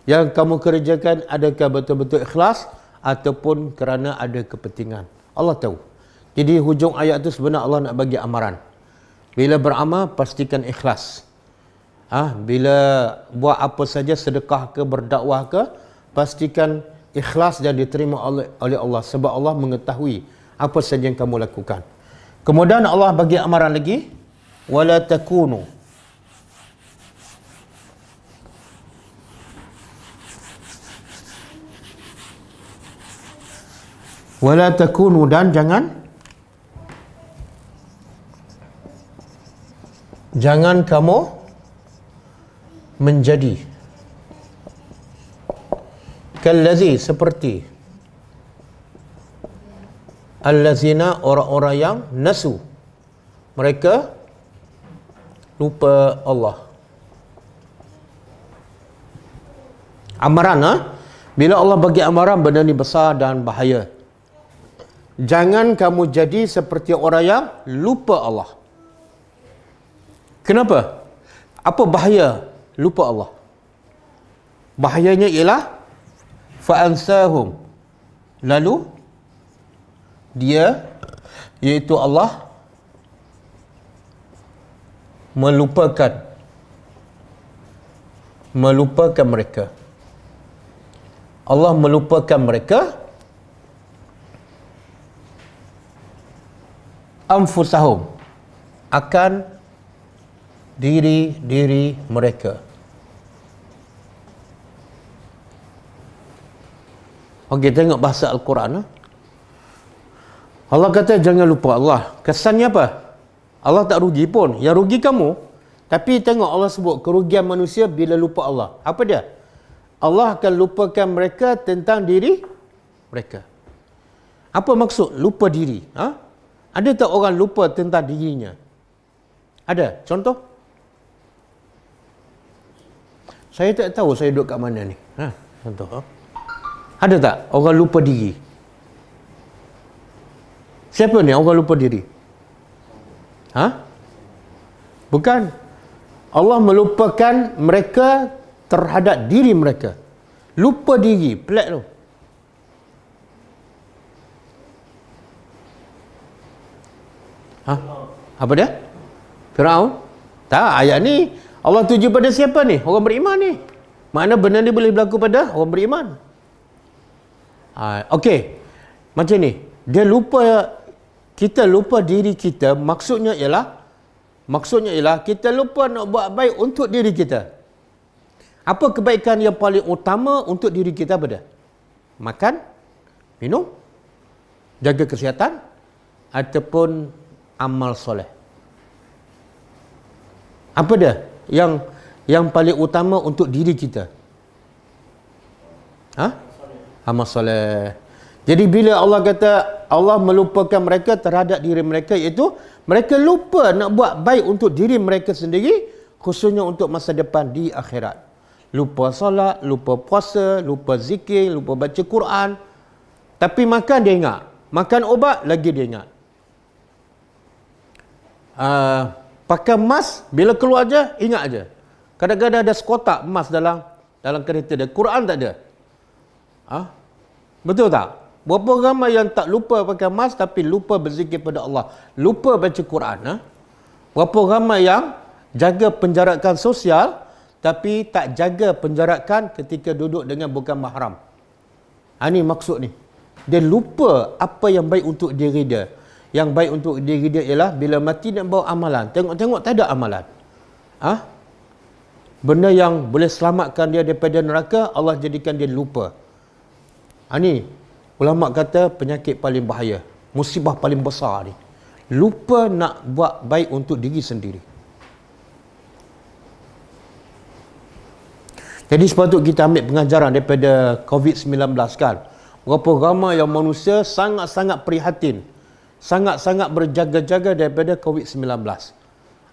Yang kamu kerjakan adakah betul-betul ikhlas ataupun kerana ada kepentingan. Allah tahu. Jadi hujung ayat tu sebenarnya Allah nak bagi amaran. Bila beramal pastikan ikhlas. Bila buat apa saja, sedekah ke, berdakwah ke, pastikan ikhlas dan diterima oleh Allah, sebab Allah mengetahui apa saja yang kamu lakukan. Kemudian Allah bagi amaran lagi, wala takunu, dan jangan kamu menjadi kallazi, seperti allazina, orang-orang yang nasu, mereka lupa Allah. Amaran, bila Allah bagi amaran, benda ni besar dan bahaya. Jangan kamu jadi seperti orang yang lupa Allah. Kenapa? Apa bahaya lupa Allah? Bahayanya ialah fa'ansahum, lalu dia, iaitu Allah, melupakan mereka. Allah melupakan mereka anfusahum, akan diri mereka. Okey, tengok bahasa Al-Quran. Allah kata jangan lupa Allah. Kesannya apa? Allah tak rugi pun. Yang rugi kamu. Tapi tengok Allah sebut kerugian manusia bila lupa Allah. Apa dia? Allah akan lupakan mereka tentang diri mereka. Apa maksud lupa diri? Ada tak orang lupa tentang dirinya? Ada? Contoh? Saya tak tahu saya duduk kat mana ni. Contoh. Ada tak orang lupa diri? Siapa ni orang lupa diri? Bukan. Allah melupakan mereka terhadap diri mereka. Lupa diri. Pelik tu. Apa dia? Firaun? Tak, ayat ni Allah tuju pada siapa ni? Orang beriman ni. Mana benda ni boleh berlaku pada orang beriman. Okey. Macam ni. Dia lupa, kita lupa diri kita, maksudnya ialah kita lupa nak buat baik untuk diri kita. Apa kebaikan yang paling utama untuk diri kita pada? Makan, minum, jaga kesihatan, ataupun amal soleh. Apa dia yang paling utama untuk diri kita? Amal soleh. Jadi bila Allah kata Allah melupakan mereka terhadap diri mereka, iaitu mereka lupa nak buat baik untuk diri mereka sendiri, khususnya untuk masa depan di akhirat. Lupa solat, lupa puasa, lupa zikir, lupa baca Quran. Tapi makan dia ingat. Makan obat lagi dia ingat. Pakai emas, bila keluar je ingat aja. Kadang-kadang ada sekotak emas dalam kereta dia. Quran tak ada. Betul tak? Berapa ramai yang tak lupa pakai emas tapi lupa berzikir pada Allah, lupa baca Quran. Berapa ramai yang jaga penjarakan sosial tapi tak jaga penjarakan ketika duduk dengan bukan mahram. Ini maksud ni. Dia lupa apa yang baik untuk diri dia. Yang baik untuk diri dia ialah bila mati nak bawa amalan. Tengok-tengok tak ada amalan. Benda yang boleh selamatkan dia daripada neraka, Allah jadikan dia lupa. Ini ulama kata penyakit paling bahaya, musibah paling besar ni. Lupa nak buat baik untuk diri sendiri. Jadi sepatutnya kita ambil pengajaran daripada COVID-19 kan. Berapa ramai yang manusia sangat-sangat prihatin sangat-sangat berjaga-jaga daripada COVID-19.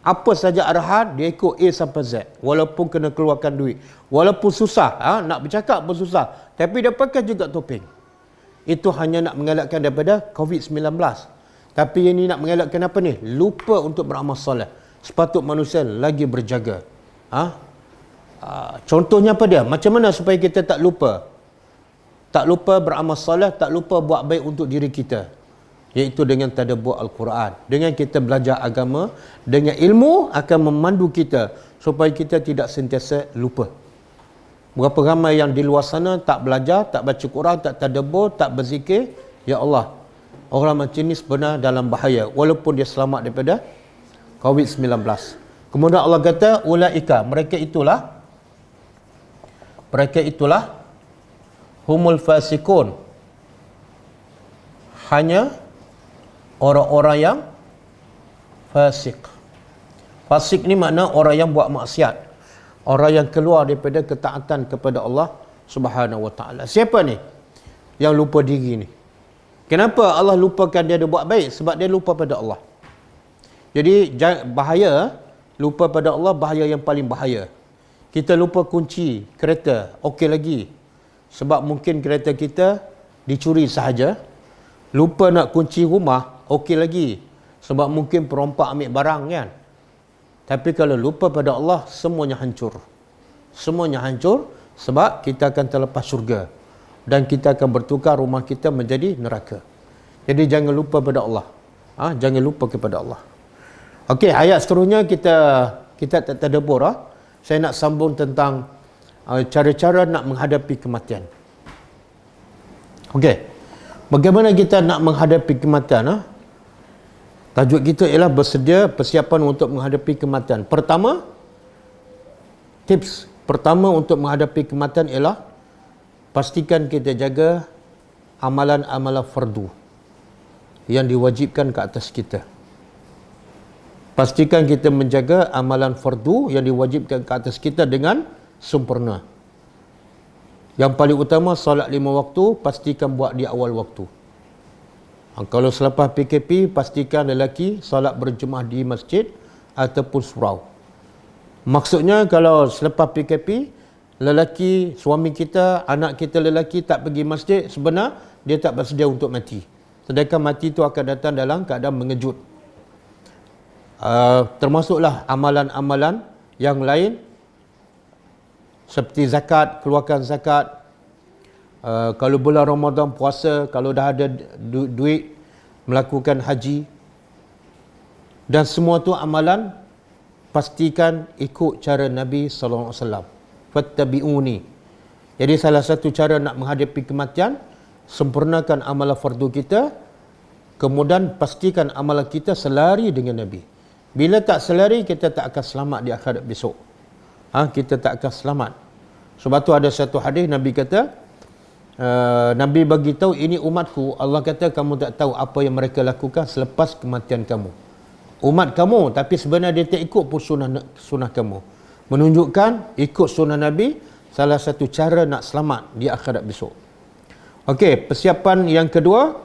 Apa saja arahan, dia ikut A sampai Z. Walaupun kena keluarkan duit. Walaupun susah, nak bercakap pun susah. Tapi dia pakai juga topeng. Itu hanya nak mengelakkan daripada COVID-19. Tapi yang ni nak mengelakkan apa ni? Lupa untuk beramal soleh. Sepatut manusia lagi berjaga. Contohnya apa dia? Macam mana supaya kita tak lupa? Tak lupa beramal soleh, tak lupa buat baik untuk diri kita. Iaitu dengan tadabbur Al-Quran. Dengan kita belajar agama, dengan ilmu akan memandu kita supaya kita tidak sentiasa lupa. Berapa ramai yang di luar sana tak belajar, tak baca Quran, tak tadabbur, tak berzikir. Ya Allah, orang macam ni sebenarnya dalam bahaya walaupun dia selamat daripada COVID-19. Kemudian Allah kata, ulaika, mereka itulah humul fasikun, hanya orang-orang yang fasik. Fasik ni makna orang yang buat maksiat, orang yang keluar daripada ketaatan kepada Allah Subhanahu wa taala. Siapa ni yang lupa diri ni? Kenapa Allah lupakan dia buat baik? Sebab dia lupa pada Allah. Jadi bahaya, lupa pada Allah, bahaya yang paling bahaya. Kita lupa kunci kereta, okey lagi. Sebab mungkin kereta kita dicuri sahaja. Lupa nak kunci rumah, okey lagi. Sebab mungkin perompak ambil barang kan. Tapi kalau lupa pada Allah, semuanya hancur. Semuanya hancur sebab kita akan terlepas syurga. Dan kita akan bertukar rumah kita menjadi neraka. Jadi jangan lupa pada Allah. Jangan lupa kepada Allah. Okey, ayat seterusnya kita tadabbur. Saya nak sambung tentang cara-cara nak menghadapi kematian. Okey. Bagaimana kita nak menghadapi kematian? Tajuk kita ialah bersedia persiapan untuk menghadapi kematian. Tips pertama untuk menghadapi kematian ialah pastikan kita jaga amalan-amalan fardu yang diwajibkan ke atas kita. Pastikan kita menjaga amalan fardu yang diwajibkan ke atas kita dengan sempurna. Yang paling utama, solat 5 waktu, pastikan buat di awal waktu. Kalau selepas PKP, pastikan lelaki solat berjemaah di masjid ataupun surau. Maksudnya, kalau selepas PKP, lelaki, suami kita, anak kita lelaki tak pergi masjid, sebenarnya dia tak bersedia untuk mati. Sedangkan mati itu akan datang dalam keadaan mengejut. Termasuklah amalan-amalan yang lain seperti zakat, keluarkan zakat. Kalau bulan Ramadan puasa, kalau dah ada duit, melakukan haji. Dan semua tu amalan pastikan ikut cara Nabi SAW. Fattabi'uni. Jadi salah satu cara nak menghadapi kematian, sempurnakan amalan fardu kita, kemudian pastikan amalan kita selari dengan Nabi. Bila tak selari, kita tak akan selamat di akhirat besok. Kita tak akan selamat. Sebab tu ada satu hadis Nabi kata, Nabi bagi tahu ini umatku. Allah kata kamu tak tahu apa yang mereka lakukan selepas kematian kamu. Umat kamu, tapi sebenarnya dia tak ikut pun sunnah kamu. Menunjukkan ikut sunnah Nabi salah satu cara nak selamat di akhirat besok. Okey, persiapan yang kedua,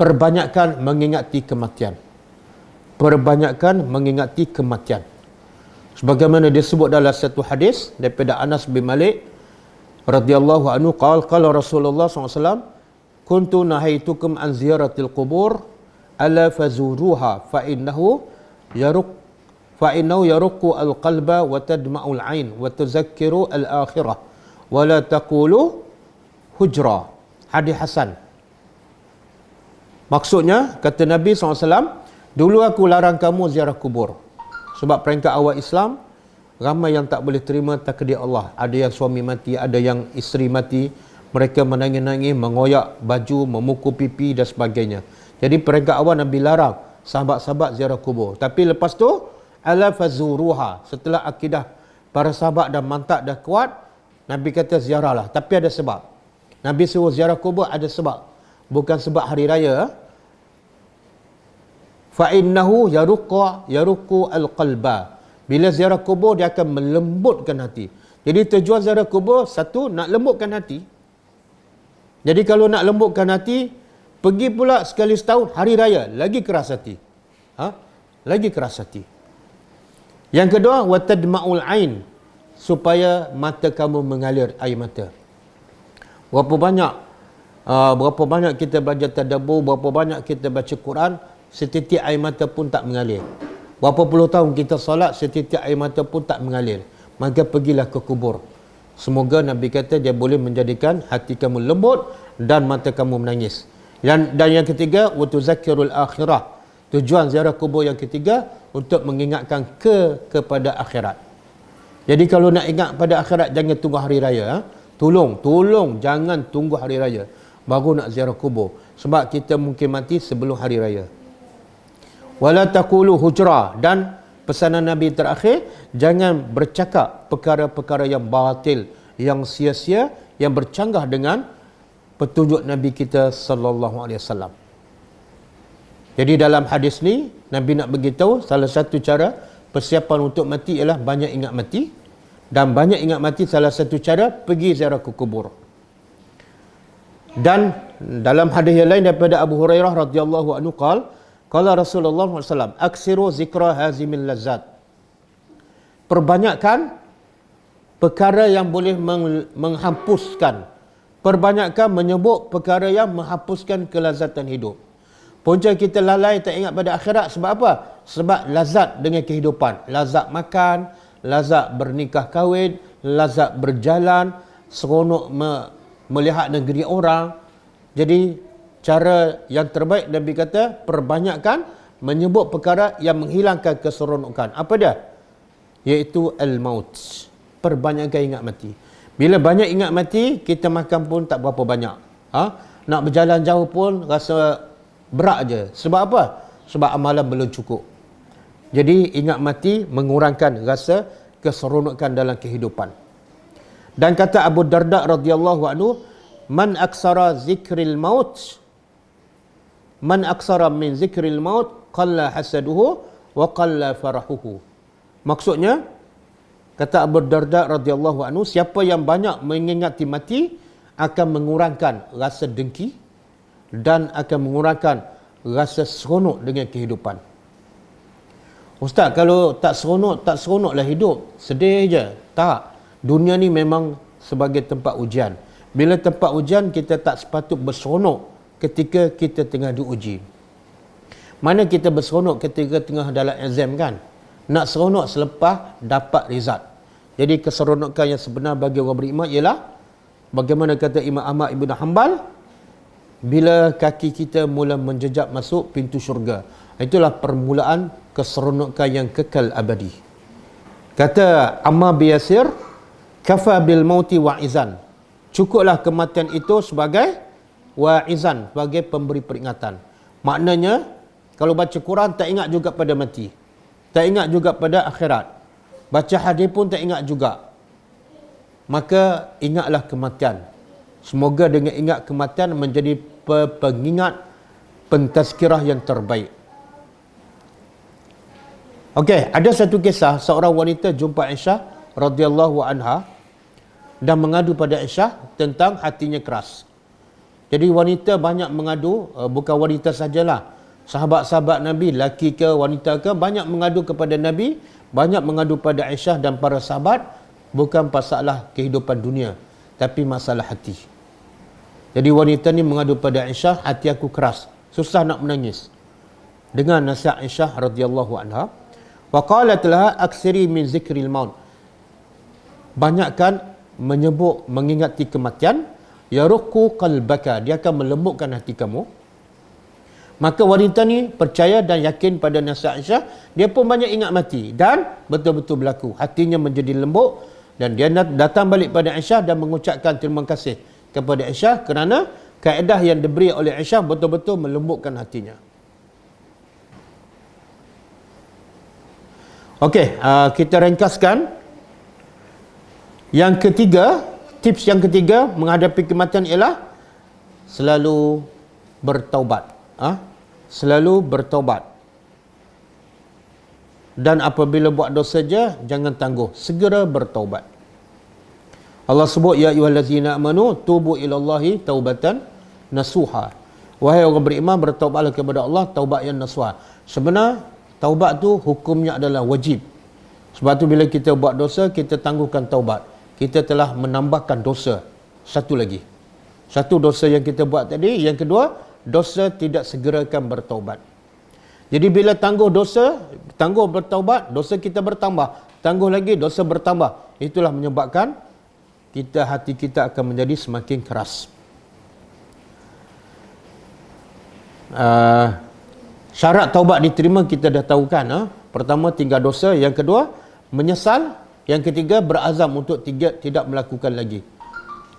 perbanyakkan mengingati kematian. Perbanyakkan mengingati kematian. Sebagaimana disebut dalam satu hadis daripada Anas bin Malik radhiyallahu anhu, qala Rasulullah SAW, kuntu nahaitukum an ziyaratil qubur ala fazuruha fa innahu yaruqu al-qalba wa tadma'u al-'ain wa tuzakkiru al-akhirah wa la taqulu hujra. Hadis hasan. Maksudnya, kata Nabi SAW, dulu aku larang kamu ziarah kubur. Sebab peringkat awal Islam, ramai yang tak boleh terima takdir Allah. Ada yang suami mati, ada yang isteri mati. Mereka menangis-nangis, mengoyak baju, memukul pipi dan sebagainya. Jadi peringkat awal Nabi larang sahabat-sahabat ziarah kubur. Tapi lepas tu, ala fazuruha. Setelah akidah para sahabat dan mantap dah kuat, Nabi kata ziarahlah. Tapi ada sebab. Nabi suruh ziarah kubur ada sebab. Bukan sebab hari raya. Fa'innahu yaruqu al-qalba. Bila ziarah kubur, dia akan melembutkan hati. Jadi tujuan ziarah kubur, satu, nak lembutkan hati. Jadi kalau nak lembutkan hati, Pergi pula sekali setahun, hari raya, lagi keras hati. Lagi keras hati. Yang kedua, watadma'ul ain, supaya mata kamu mengalir air mata. Berapa banyak kita belajar tadabbur, berapa banyak kita baca Quran, setitik air mata pun tak mengalir. Berapa puluh tahun kita solat, setitik air mata pun tak mengalir. Maka pergilah ke kubur. Semoga Nabi kata dia boleh menjadikan hati kamu lembut dan mata kamu menangis. Dan yang ketiga, watuzakirul akhirah. Tujuan ziarah kubur yang ketiga untuk mengingatkan kepada akhirat. Jadi kalau nak ingat pada akhirat, jangan tunggu hari raya. Tolong jangan tunggu hari raya baru nak ziarah kubur. Sebab kita mungkin mati sebelum hari raya. Wala taqulu hujra, dan pesanan Nabi terakhir, jangan bercakap perkara-perkara yang batil, yang sia-sia, yang bercanggah dengan petunjuk Nabi kita sallallahu alaihi wasallam. Jadi dalam hadis ni Nabi nak beritahu salah satu cara persiapan untuk mati ialah banyak ingat mati, dan banyak ingat mati salah satu cara pergi ziarah ke kubur. Dan dalam hadis yang lain daripada Abu Hurairah radhiyallahu anhu qala Rasulullah SAW, aksiru zikra hazimil lazzat, perbanyakkan perkara yang boleh menghapuskan, perbanyakkan menyebut perkara yang menghapuskan kelazatan hidup. Punca kita lalai tak ingat pada akhirat sebab apa? Sebab lazat dengan kehidupan, lazat makan, lazat bernikah kahwin, lazat berjalan, seronok melihat negeri orang. Jadi cara yang terbaik Nabi kata, perbanyakkan menyebut perkara yang menghilangkan keseronokan. Apa dia? Iaitu al-maut. Perbanyakkan ingat mati. Bila banyak ingat mati, kita makan pun tak berapa banyak. Nak berjalan jauh pun rasa berat je. Sebab apa? Sebab amalan belum cukup. Jadi ingat mati mengurangkan rasa keseronokan dalam kehidupan. Dan kata Abu Darda radhiyallahu anhu, man aksara zikril maut, man aksara min zikril maut qalla hasaduhu wa qalla farahuhu. Maksudnya, kata Abu Darda radhiyallahu anhu, siapa yang banyak mengingati mati akan mengurangkan rasa dengki dan akan mengurangkan rasa seronok dengan kehidupan. Ustaz, kalau tak seronoklah hidup, sedih je. Tak. Dunia ni memang sebagai tempat ujian. Bila tempat ujian, kita tak sepatut berseronok ketika kita tengah diuji. Mana kita berseronok ketika tengah dalam exam kan? Nak seronok selepas dapat result. Jadi keseronokan yang sebenar bagi orang beriman ialah bagaimana kata Imam Ahmad Ibn Hanbal, bila kaki kita mula menjejak masuk pintu syurga. Itulah permulaan keseronokan yang kekal abadi. Kata Ammar bin Yasir, kafa bil mauti wa'izan. Cukuplah kematian itu sebagai wa'izan, sebagai pemberi peringatan. Maknanya, kalau baca Quran tak ingat juga pada mati. Tak ingat juga pada akhirat. Baca hadis pun tak ingat juga. Maka ingatlah kematian. Semoga dengan ingat kematian menjadi pengingat, pentazkirah yang terbaik. Okey, ada satu kisah seorang wanita jumpa Aisyah radhiyallahu anha dan mengadu pada Aisyah tentang hatinya keras. Jadi wanita banyak mengadu, bukan wanita sajalah. Sahabat-sahabat Nabi, laki ke wanita ke, banyak mengadu kepada Nabi, banyak mengadu pada Aisyah dan para sahabat, bukan masalah kehidupan dunia, tapi masalah hati. Jadi wanita ni mengadu pada Aisyah, hati aku keras, susah nak menangis. Dengan nasihat Aisyah radhiyallahu anha, wa qalat laha aksiri min zikril maut. Banyakkan menyebut mengingati kematian, yaruqu qalbaka, dia akan melembutkan hati kamu. Maka wanita ni percaya dan yakin pada nasihat Aisyah, dia pun banyak ingat mati dan betul-betul berlaku. Hatinya menjadi lembut dan dia datang balik pada Aisyah dan mengucapkan terima kasih kepada Aisyah kerana kaedah yang diberi oleh Aisyah betul-betul melembutkan hatinya. Okey, kita ringkaskan. Yang ketiga, tips yang ketiga menghadapi kematian ialah selalu bertaubat. Selalu bertaubat. Dan apabila buat dosa je, jangan tangguh, segera bertaubat. Allah sebut, ya ayyuhallazina amanu tubu ilallahi taubatan nasuha. Wahai orang beriman, bertaubatlah kepada Allah taubat yang nasuha. Sebenar taubat tu hukumnya adalah wajib. Sebab tu bila kita buat dosa, kita tangguhkan taubat. Kita telah menambahkan dosa satu lagi. Satu dosa yang kita buat tadi, yang kedua, dosa tidak segerakan bertaubat. Jadi bila tangguh bertaubat, dosa kita bertambah. Tangguh lagi, dosa bertambah. Itulah menyebabkan hati kita akan menjadi semakin keras. Syarat taubat diterima kita dah tahu kan. Pertama, tinggal dosa. Yang kedua, menyesal. Yang ketiga, berazam untuk tidak melakukan lagi.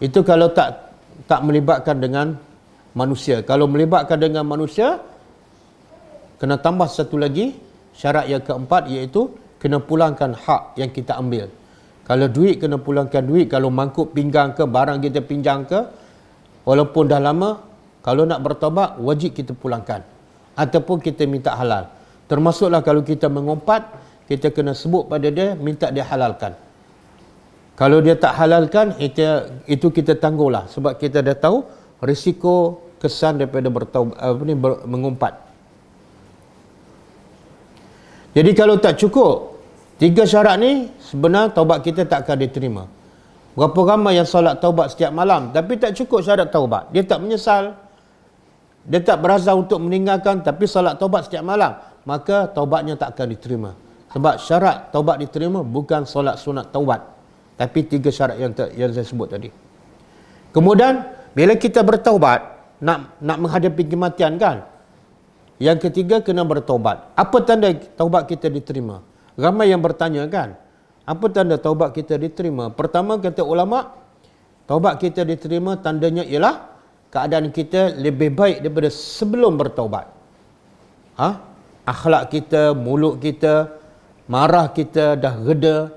Itu kalau tak melibatkan dengan manusia. Kalau melibatkan dengan manusia, kena tambah satu lagi, syarat yang keempat, iaitu kena pulangkan hak yang kita ambil. Kalau duit, kena pulangkan duit. Kalau mangkuk pinggang ke, barang kita pinjam ke, walaupun dah lama, kalau nak bertaubat, wajib kita pulangkan. Ataupun kita minta halal. Termasuklah kalau kita mengumpat, kita kena sebut pada dia, minta dia halalkan. Kalau dia tak halalkan, itu kita tangguhlah. Sebab kita dah tahu risiko kesan daripada mengumpat. Jadi kalau tak cukup, 3 syarat ni, sebenarnya taubat kita tak akan diterima. Berapa ramai yang solat taubat setiap malam, tapi tak cukup syarat taubat. Dia tak menyesal. Dia tak berazam untuk meninggalkan, tapi solat taubat setiap malam, maka taubatnya tak akan diterima. Sebab syarat taubat diterima bukan solat sunat taubat, tapi 3 syarat yang saya sebut tadi. Kemudian bila kita bertaubat, nak menghadapi kematian kan, yang ketiga kena bertaubat. Apa tanda taubat kita diterima? Ramai yang bertanya kan, apa tanda taubat kita diterima? Pertama, kata ulama, taubat kita diterima tandanya ialah keadaan kita lebih baik daripada sebelum bertaubat. Akhlak kita, mulut kita, marah kita dah reda,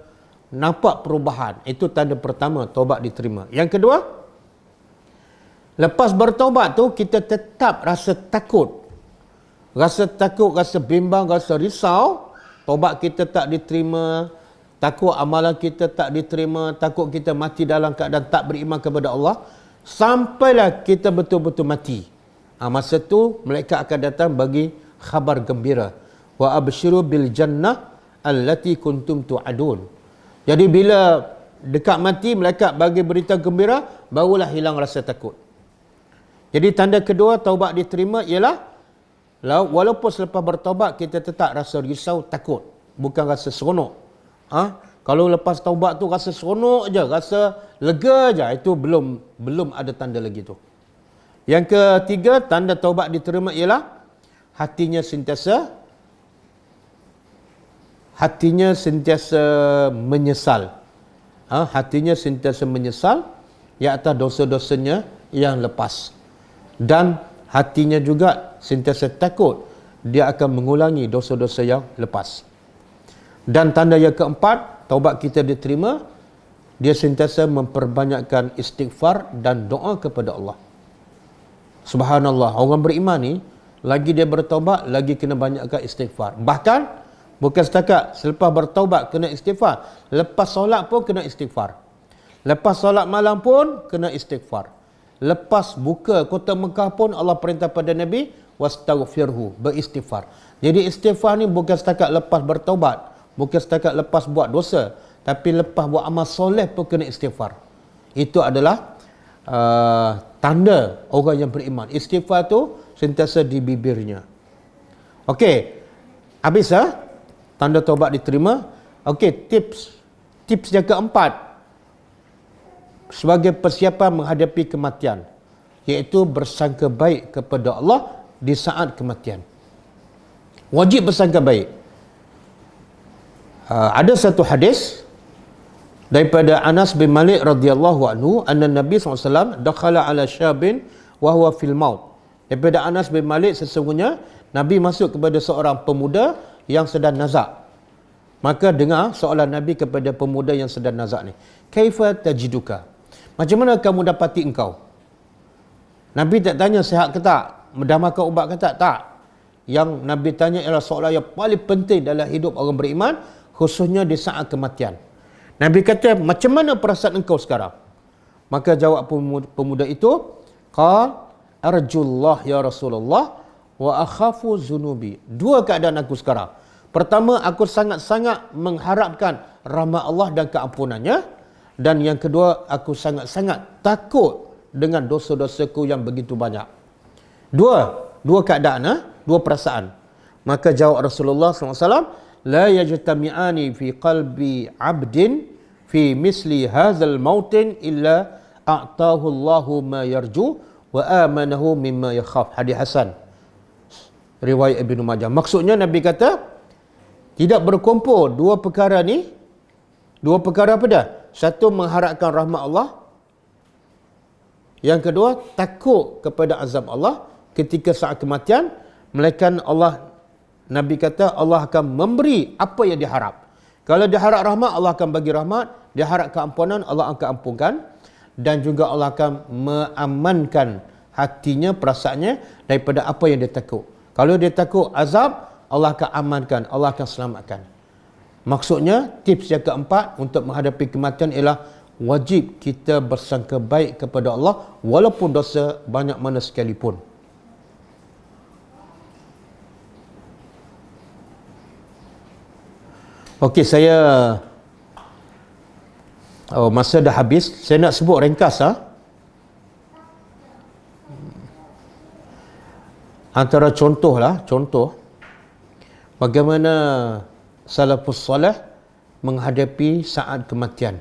nampak perubahan. Itu tanda pertama taubat diterima. Yang kedua, lepas bertaubat tu kita tetap rasa takut. Rasa bimbang, rasa risau, taubat kita tak diterima, takut amalan kita tak diterima, takut kita mati dalam keadaan tak beriman kepada Allah. Sampailah kita betul-betul mati. Masa tu malaikat akan datang bagi khabar gembira. Wa absyiru bil jannah allati kuntum tu'adun. Jadi bila dekat mati, malaikat bagi berita gembira, barulah hilang rasa takut. Jadi tanda kedua taubat diterima ialah walaupun selepas bertaubat kita tetap rasa risau, takut, bukan rasa seronok. Kalau lepas taubat tu rasa seronok je, rasa lega je, itu belum ada tanda lagi tu. Yang ketiga, tanda taubat diterima ialah hatinya sentiasa menyesal. Hatinya sentiasa menyesal di atas dosa-dosanya yang lepas. Dan hatinya juga sentiasa takut dia akan mengulangi dosa-dosa yang lepas. Dan tanda yang keempat, taubat kita diterima, dia sentiasa memperbanyakkan istighfar dan doa kepada Allah. Subhanallah, orang beriman ni, lagi dia bertaubat, lagi kena banyakkan istighfar. Bahkan, bukan setakat selepas bertaubat kena istighfar, lepas solat pun kena istighfar. Lepas solat malam pun kena istighfar. Lepas buka kota Mekah pun Allah perintah pada Nabi, wastaghfirhu, beristighfar. Jadi istighfar ni bukan setakat lepas bertaubat, bukan setakat lepas buat dosa, tapi lepas buat amal soleh pun kena istighfar. Itu adalah tanda orang yang beriman. Istighfar tu sentiasa di bibirnya. Okey, habis tanda taubat diterima. Okey, tips yang keempat sebagai persiapan menghadapi kematian, iaitu bersangka baik kepada Allah di saat kematian. Wajib bersangka baik. Ada satu hadis daripada Anas bin Malik radhiyallahu anhu, anna Nabi SAW dakhala ala syabin wa huwa fil maut. Daripada Anas bin Malik, sesungguhnya Nabi masuk kepada seorang pemuda yang sedang nazak. Maka dengar soalan Nabi kepada pemuda yang sedang nazak ni, kaifa tajiduka? Macam mana kamu dapati engkau? Nabi tak tanya sihat ke tak, dah makan ubat ke tak? Tak. Yang Nabi tanya ialah soalan yang paling penting dalam hidup orang beriman, khususnya di saat kematian. Nabi kata, macam mana perasaan engkau sekarang? Maka jawab pemuda itu, qal arjullah ya Rasulullah wa akhafu zunubi. Dua keadaan aku sekarang. Pertama, aku sangat-sangat mengharapkan rahmat Allah dan keampunannya. Dan yang kedua, aku sangat-sangat takut dengan dosa-dosaku yang begitu banyak. Dua keadaan, dua perasaan. Maka jawab Rasulullah SAW, la yajtami'ani fi qalbi abdin fi misli hazal mautin illa a'tahu Allahu ma yarju wa amanahu mimma yakhaf. Hadis Hasan, riwayat Ibnu Majah. Maksudnya Nabi kata, tidak berkumpul dua perkara ni. Dua perkara apa dah? Satu, mengharapkan rahmat Allah. Yang kedua, takut kepada azab Allah ketika saat kematian. Melainkan Allah, Nabi kata, Allah akan memberi apa yang diharap. Kalau diharap rahmat, Allah akan bagi rahmat. Diharap keampunan, Allah akan ampunkan. Dan juga Allah akan mengamankan hatinya, perasaannya daripada apa yang dia takut. Kalau dia takut azab, Allah akan amankan, Allah akan selamatkan. Maksudnya, tips yang keempat untuk menghadapi kematian ialah wajib kita bersangka baik kepada Allah walaupun dosa banyak mana sekalipun. Okey, masa dah habis. Saya nak sebut ringkas antara contoh bagaimana salafus salih menghadapi saat kematian.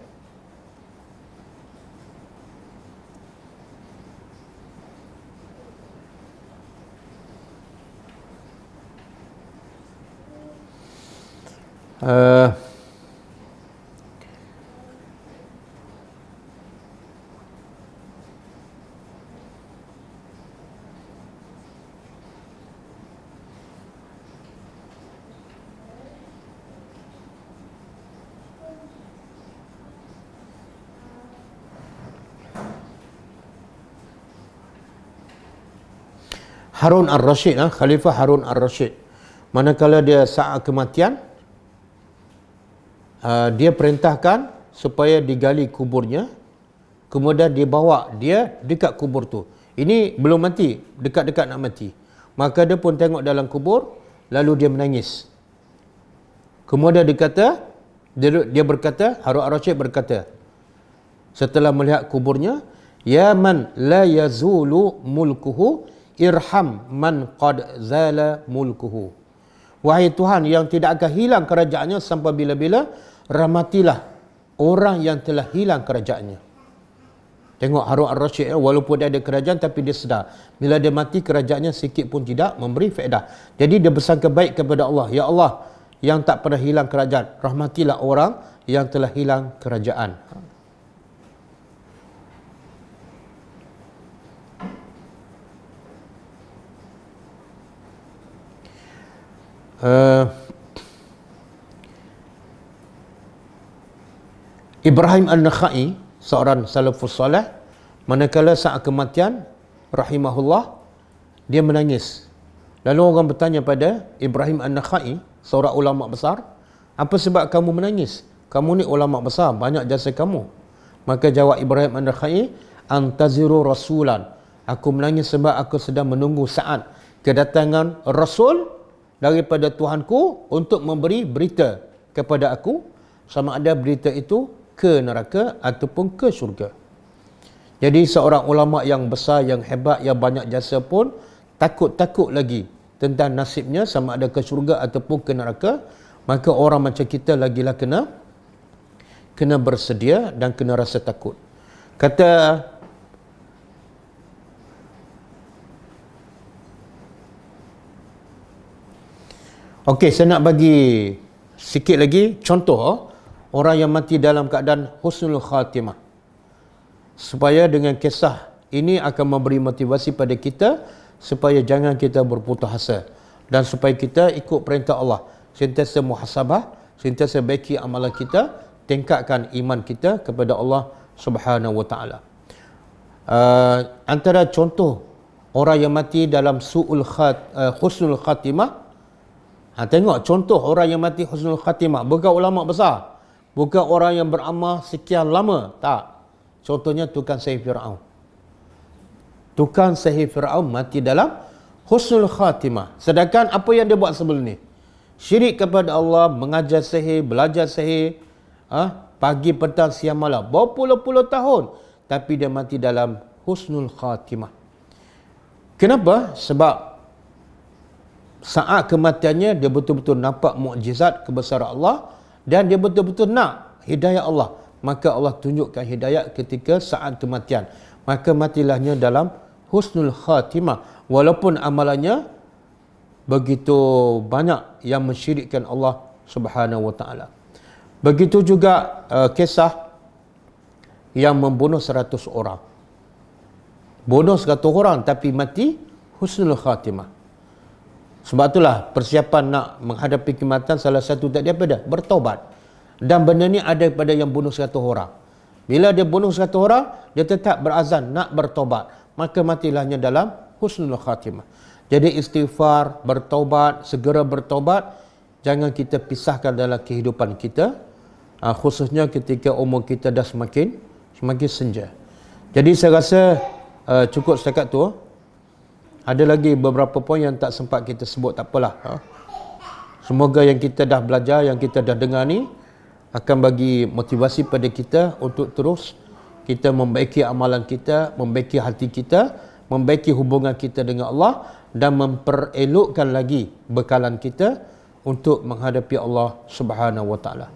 Harun al-Rashid, Khalifah Harun al-Rashid, manakala dia saat kematian, dia perintahkan supaya digali kuburnya, kemudian dibawa dia dekat kubur tu. Ini belum mati, dekat-dekat nak mati. Maka dia pun tengok dalam kubur, lalu dia menangis. Kemudian dia berkata, Harun al-Rashid berkata, setelah melihat kuburnya, ya man la yazulu mulkuhu irham man qad zala mulkuhu. Wahai Tuhan yang tidak akan hilang kerajaannya sampai bila-bila, rahmatilah orang yang telah hilang kerajaannya. Tengok Harun al-Rashid, walaupun dia ada kerajaan tapi dia sedar bila dia mati kerajaannya sikit pun tidak memberi faedah. Jadi dia bersangka baik kepada Allah, ya Allah yang tak pernah hilang kerajaan, rahmatilah orang yang telah hilang kerajaan. Ibrahim An-Nakhai, seorang salafus salih, manakala saat kematian rahimahullah, dia menangis. Lalu orang bertanya pada Ibrahim An-Nakhai, seorang ulama besar, apa sebab kamu menangis? Kamu ni ulama besar, banyak jasa kamu. Maka jawab Ibrahim An-Nakhai, antaziru rasulan. Aku menangis sebab aku sedang menunggu saat kedatangan Rasul daripada Tuhanku untuk memberi berita kepada aku, sama ada berita itu ke neraka ataupun ke syurga. Jadi seorang ulama yang besar, yang hebat, yang banyak jasa pun takut lagi tentang nasibnya, sama ada ke syurga ataupun ke neraka. Maka orang macam kita lagilah kena bersedia dan kena rasa takut. Kata okey, saya nak bagi sikit lagi contoh orang yang mati dalam keadaan husnul khatimah, supaya dengan kisah ini akan memberi motivasi pada kita supaya jangan kita berputus asa dan supaya kita ikut perintah Allah, sentiasa muhasabah, sentiasa baiki amalan kita, tingkatkan iman kita kepada Allah Subhanahu wa taala. Antara contoh orang yang mati dalam husnul khatimah, tengok contoh orang yang mati husnul khatimah, bukan ulama besar, bukan orang yang beramal sekian lama, tak. Contohnya tukang sihir Firaun. Tukang sihir Firaun mati dalam husnul khatimah. Sedangkan apa yang dia buat sebelum ni? Syirik kepada Allah, mengajar sihir, belajar sihir, pagi, petang, siang, malam, berpuluh-puluh tahun, tapi dia mati dalam husnul khatimah. Kenapa? Sebab saat kematiannya dia betul-betul nampak mukjizat kebesaran Allah dan dia betul-betul nak hidayah Allah. Maka Allah tunjukkan hidayah ketika saat kematian. Maka matilahnya dalam husnul khatimah. Walaupun amalannya begitu banyak yang mensyirikkan Allah Subhanahu wa taala. Begitu juga kisah yang membunuh 100 orang. Bunuh 100 orang tapi mati husnul khatimah. Sebab itulah persiapan nak menghadapi kematian salah satu tadi apa dia? Bertaubat. Dan benda ni ada pada yang bunuh 100 orang. Bila dia bunuh 100 orang, dia tetap berazam nak bertaubat. Maka matilahnya dalam husnul khatimah. Jadi istighfar, bertaubat, segera bertaubat, jangan kita pisahkan dalam kehidupan kita, khususnya ketika umur kita dah semakin senja. Jadi saya rasa cukup setakat tu. Ada lagi beberapa poin yang tak sempat kita sebut, tak apalah. Semoga yang kita dah belajar, yang kita dah dengar ni akan bagi motivasi pada kita untuk terus kita membaiki amalan kita, membaiki hati kita, membaiki hubungan kita dengan Allah dan memperelokkan lagi bekalan kita untuk menghadapi Allah Subhanahu wa taala.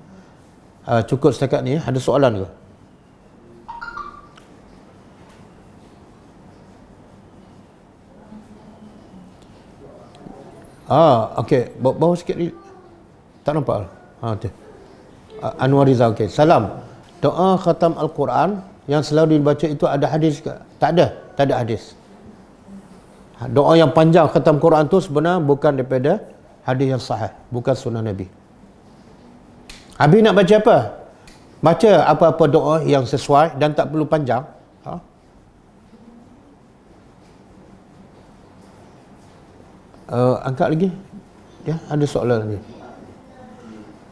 Cukup setakat ni. Ada soalan ke? Okey, bawah sikit ni. Tak nampak. Tu. Anwar Rizal, okey. Salam. Doa khatam Al-Quran yang selalu dibaca itu ada hadis ke? Tak ada hadis. Doa yang panjang khatam Quran tu sebenarnya bukan daripada hadis yang sahih, bukan sunnah Nabi. Habis nak baca apa? Baca apa-apa doa yang sesuai dan tak perlu panjang. Angkat lagi. Ya, ada soalan lagi.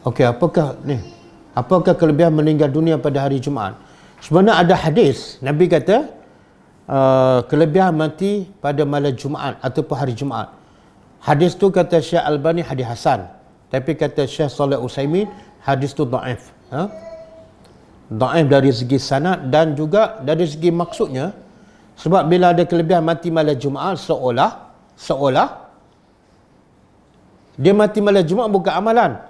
Okey, apakah kelebihan meninggal dunia pada hari Jumaat? Sebenarnya ada hadis. Nabi kata kelebihan mati pada malam Jumaat ataupun hari Jumaat. Hadis tu kata Syekh Albani hadis hasan. Tapi kata Syekh Shalih Utsaimin hadis tu dhaif. Dhaif dari segi sanad dan juga dari segi maksudnya. Sebab bila ada kelebihan mati malam Jumaat seolah dia mati malam Jumaat bukan amalan.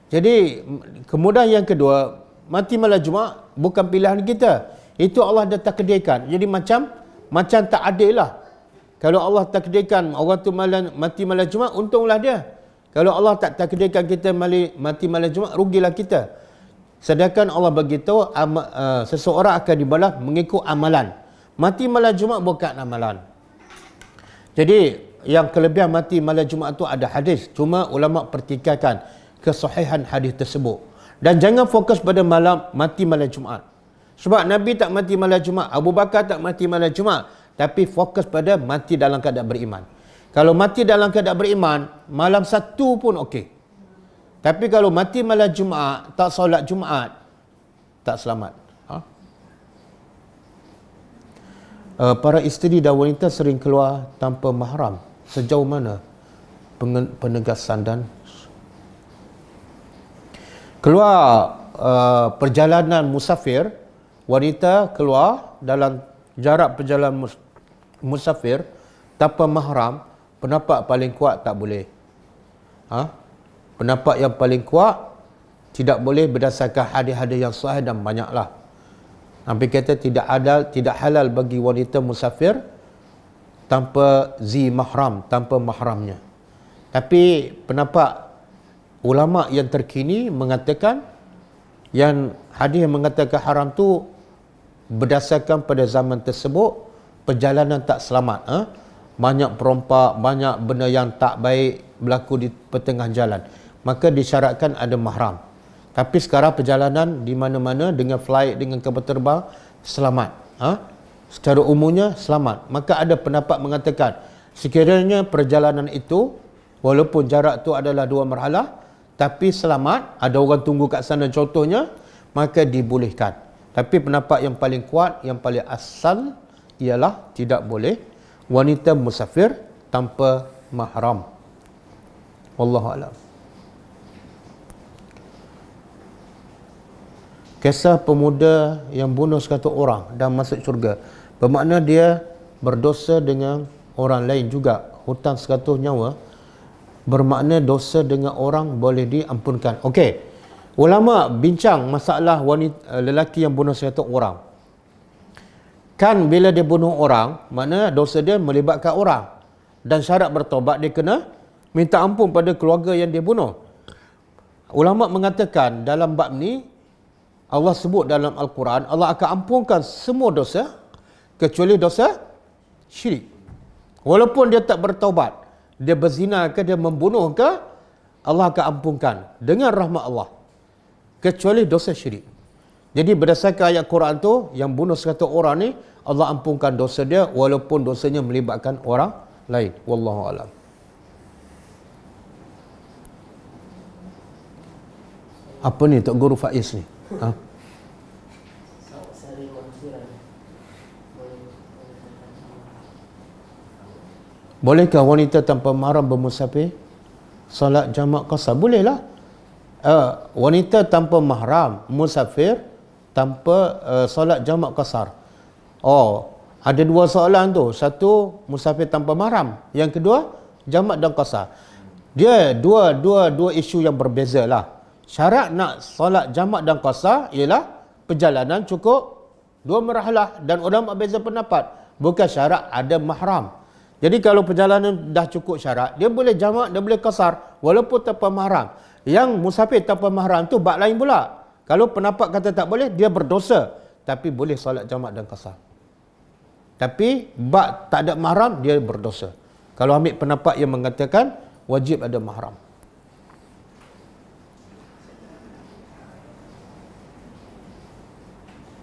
Jadi kemudian yang kedua, mati malam Jumaat bukan pilihan kita. Itu Allah dah takdirkan. Jadi macam tak adil lah. Kalau Allah takdirkan orang tu mati malam Jumaat, untunglah dia. Kalau Allah tak takdirkan kita mati malam Jumaat, rugilah kita. Sedangkan Allah beritahu seseorang akan dibalas mengikut amalan. Mati malam Jumaat bukan amalan. Jadi yang kelebihan mati malam Jumaat tu ada hadis. Cuma ulama pertikaikan kesahihan hadis tersebut. Dan jangan fokus pada mati malam Jumaat. Sebab Nabi tak mati malam Jumaat, Abu Bakar tak mati malam Jumaat, tapi fokus pada mati dalam keadaan beriman. Kalau mati dalam keadaan beriman, malam satu pun okey. Tapi kalau mati malam Jumaat, tak solat Jumaat, tak selamat. Para isteri dan wanita sering keluar tanpa mahram. Sejauh mana penegasan dan keluar perjalanan musafir, wanita keluar dalam jarak perjalanan musafir tanpa mahram, pendapat paling kuat tak boleh. Pendapat yang paling kuat tidak boleh berdasarkan hadis-hadis yang sahih dan banyaklah. Nabi kata tidak halal bagi wanita musafir tanpa mahram, tanpa mahramnya. Tapi pendapat ulama yang terkini mengatakan yang hadis yang mengatakan haram tu berdasarkan pada zaman tersebut perjalanan tak selamat. Banyak perompak, banyak benda yang tak baik berlaku di pertengah jalan. Maka disyaratkan ada mahram. Tapi sekarang perjalanan di mana-mana dengan flight, dengan kapal terbang selamat. Secara umumnya selamat. Maka ada pendapat mengatakan sekiranya perjalanan itu walaupun jarak tu adalah 2 marhalah tapi selamat, ada orang tunggu kat sana contohnya, maka dibolehkan. Tapi pendapat yang paling kuat, yang paling asal, ialah tidak boleh wanita musafir tanpa mahram. Wallahu a'lam. Kisah pemuda yang bunuh 100 orang dan masuk syurga, bermakna dia berdosa dengan orang lain juga. Hutang 100 nyawa bermakna dosa dengan orang boleh diampunkan. Okey, ulama bincang masalah wanita, lelaki yang bunuh 100 orang. Kan bila dia bunuh orang, makna dosa dia melibatkan orang, dan syarat bertobat dia kena minta ampun pada keluarga yang dia bunuh. Ulama mengatakan dalam bab ni Allah sebut dalam Al-Quran, Allah akan ampunkan semua dosa kecuali dosa syirik. Walaupun dia tak bertaubat, dia berzina ke, dia membunuh ke, Allah akan ampunkan dengan rahmat Allah, kecuali dosa syirik. Jadi berdasarkan ayat Quran tu, yang bunuh 100 orang ni Allah ampunkan dosa dia walaupun dosanya melibatkan orang lain. Wallahu a'lam. Apa ni Tok Guru Faiz ni? Ha? Bolehkah wanita tanpa mahram bermusafir solat jamak qasar? Bolehlah. Wanita tanpa mahram musafir tanpa solat jamak qasar. Oh, ada dua soalan tu. Satu, musafir tanpa mahram. Yang kedua, jamak dan qasar. Dia dua isu yang berbeza lah. Syarat nak solat jamak dan qasar ialah perjalanan cukup 2 marhalah, dan ulama beza pendapat, bukan syarat ada mahram. Jadi kalau perjalanan dah cukup syarat, dia boleh jamak, dia boleh qasar walaupun tanpa mahram. Yang musafir tanpa mahram tu bab lain pula. Kalau pendapat kata tak boleh, dia berdosa, tapi boleh solat jamak dan qasar. Tapi bab tak ada mahram, dia berdosa. Kalau ambil pendapat yang mengatakan wajib ada mahram.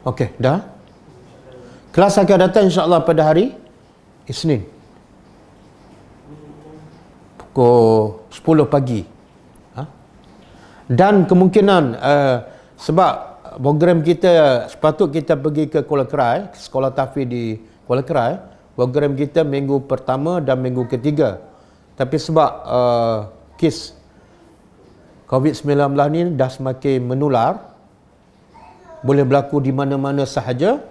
Okey, dah. Kelas akan datang insya-Allah pada hari Isnin. Pukul 10 pagi. Dan kemungkinan sebab program kita sepatut kita pergi ke Kuala Kerai, sekolah tahfiz di Kuala Kerai, program kita minggu pertama dan minggu ketiga. Tapi sebab kes COVID-19 ni dah semakin menular, boleh berlaku di mana-mana sahaja,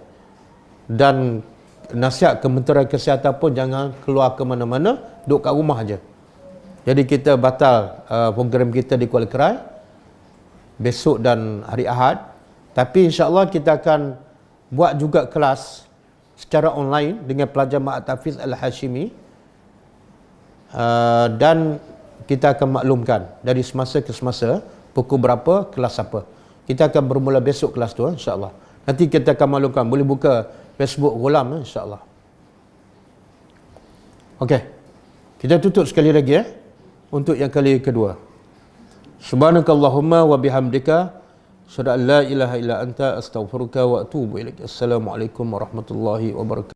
dan nasihat Kementerian Kesihatan pun jangan keluar ke mana-mana, duduk kat rumah aja. Jadi kita batal program kita di Kuala Kerai besok dan hari Ahad. Tapi insya-Allah kita akan buat juga kelas secara online dengan pelajar Ma'had Tahfiz Al-Hashimi, dan kita akan maklumkan dari semasa ke semasa pukul berapa, kelas apa. Kita akan bermula besok kelas tu insya-Allah. Nanti kita akan maklumkan, boleh buka Facebook Ghulam insya-Allah. Okey. Kita tutup sekali lagi untuk yang kali kedua. Subhanakallahumma wa bihamdika asyhadu an la ilaha illa anta astaghfiruka wa atubu ilaik. Assalamualaikum warahmatullahi wabarakatuh.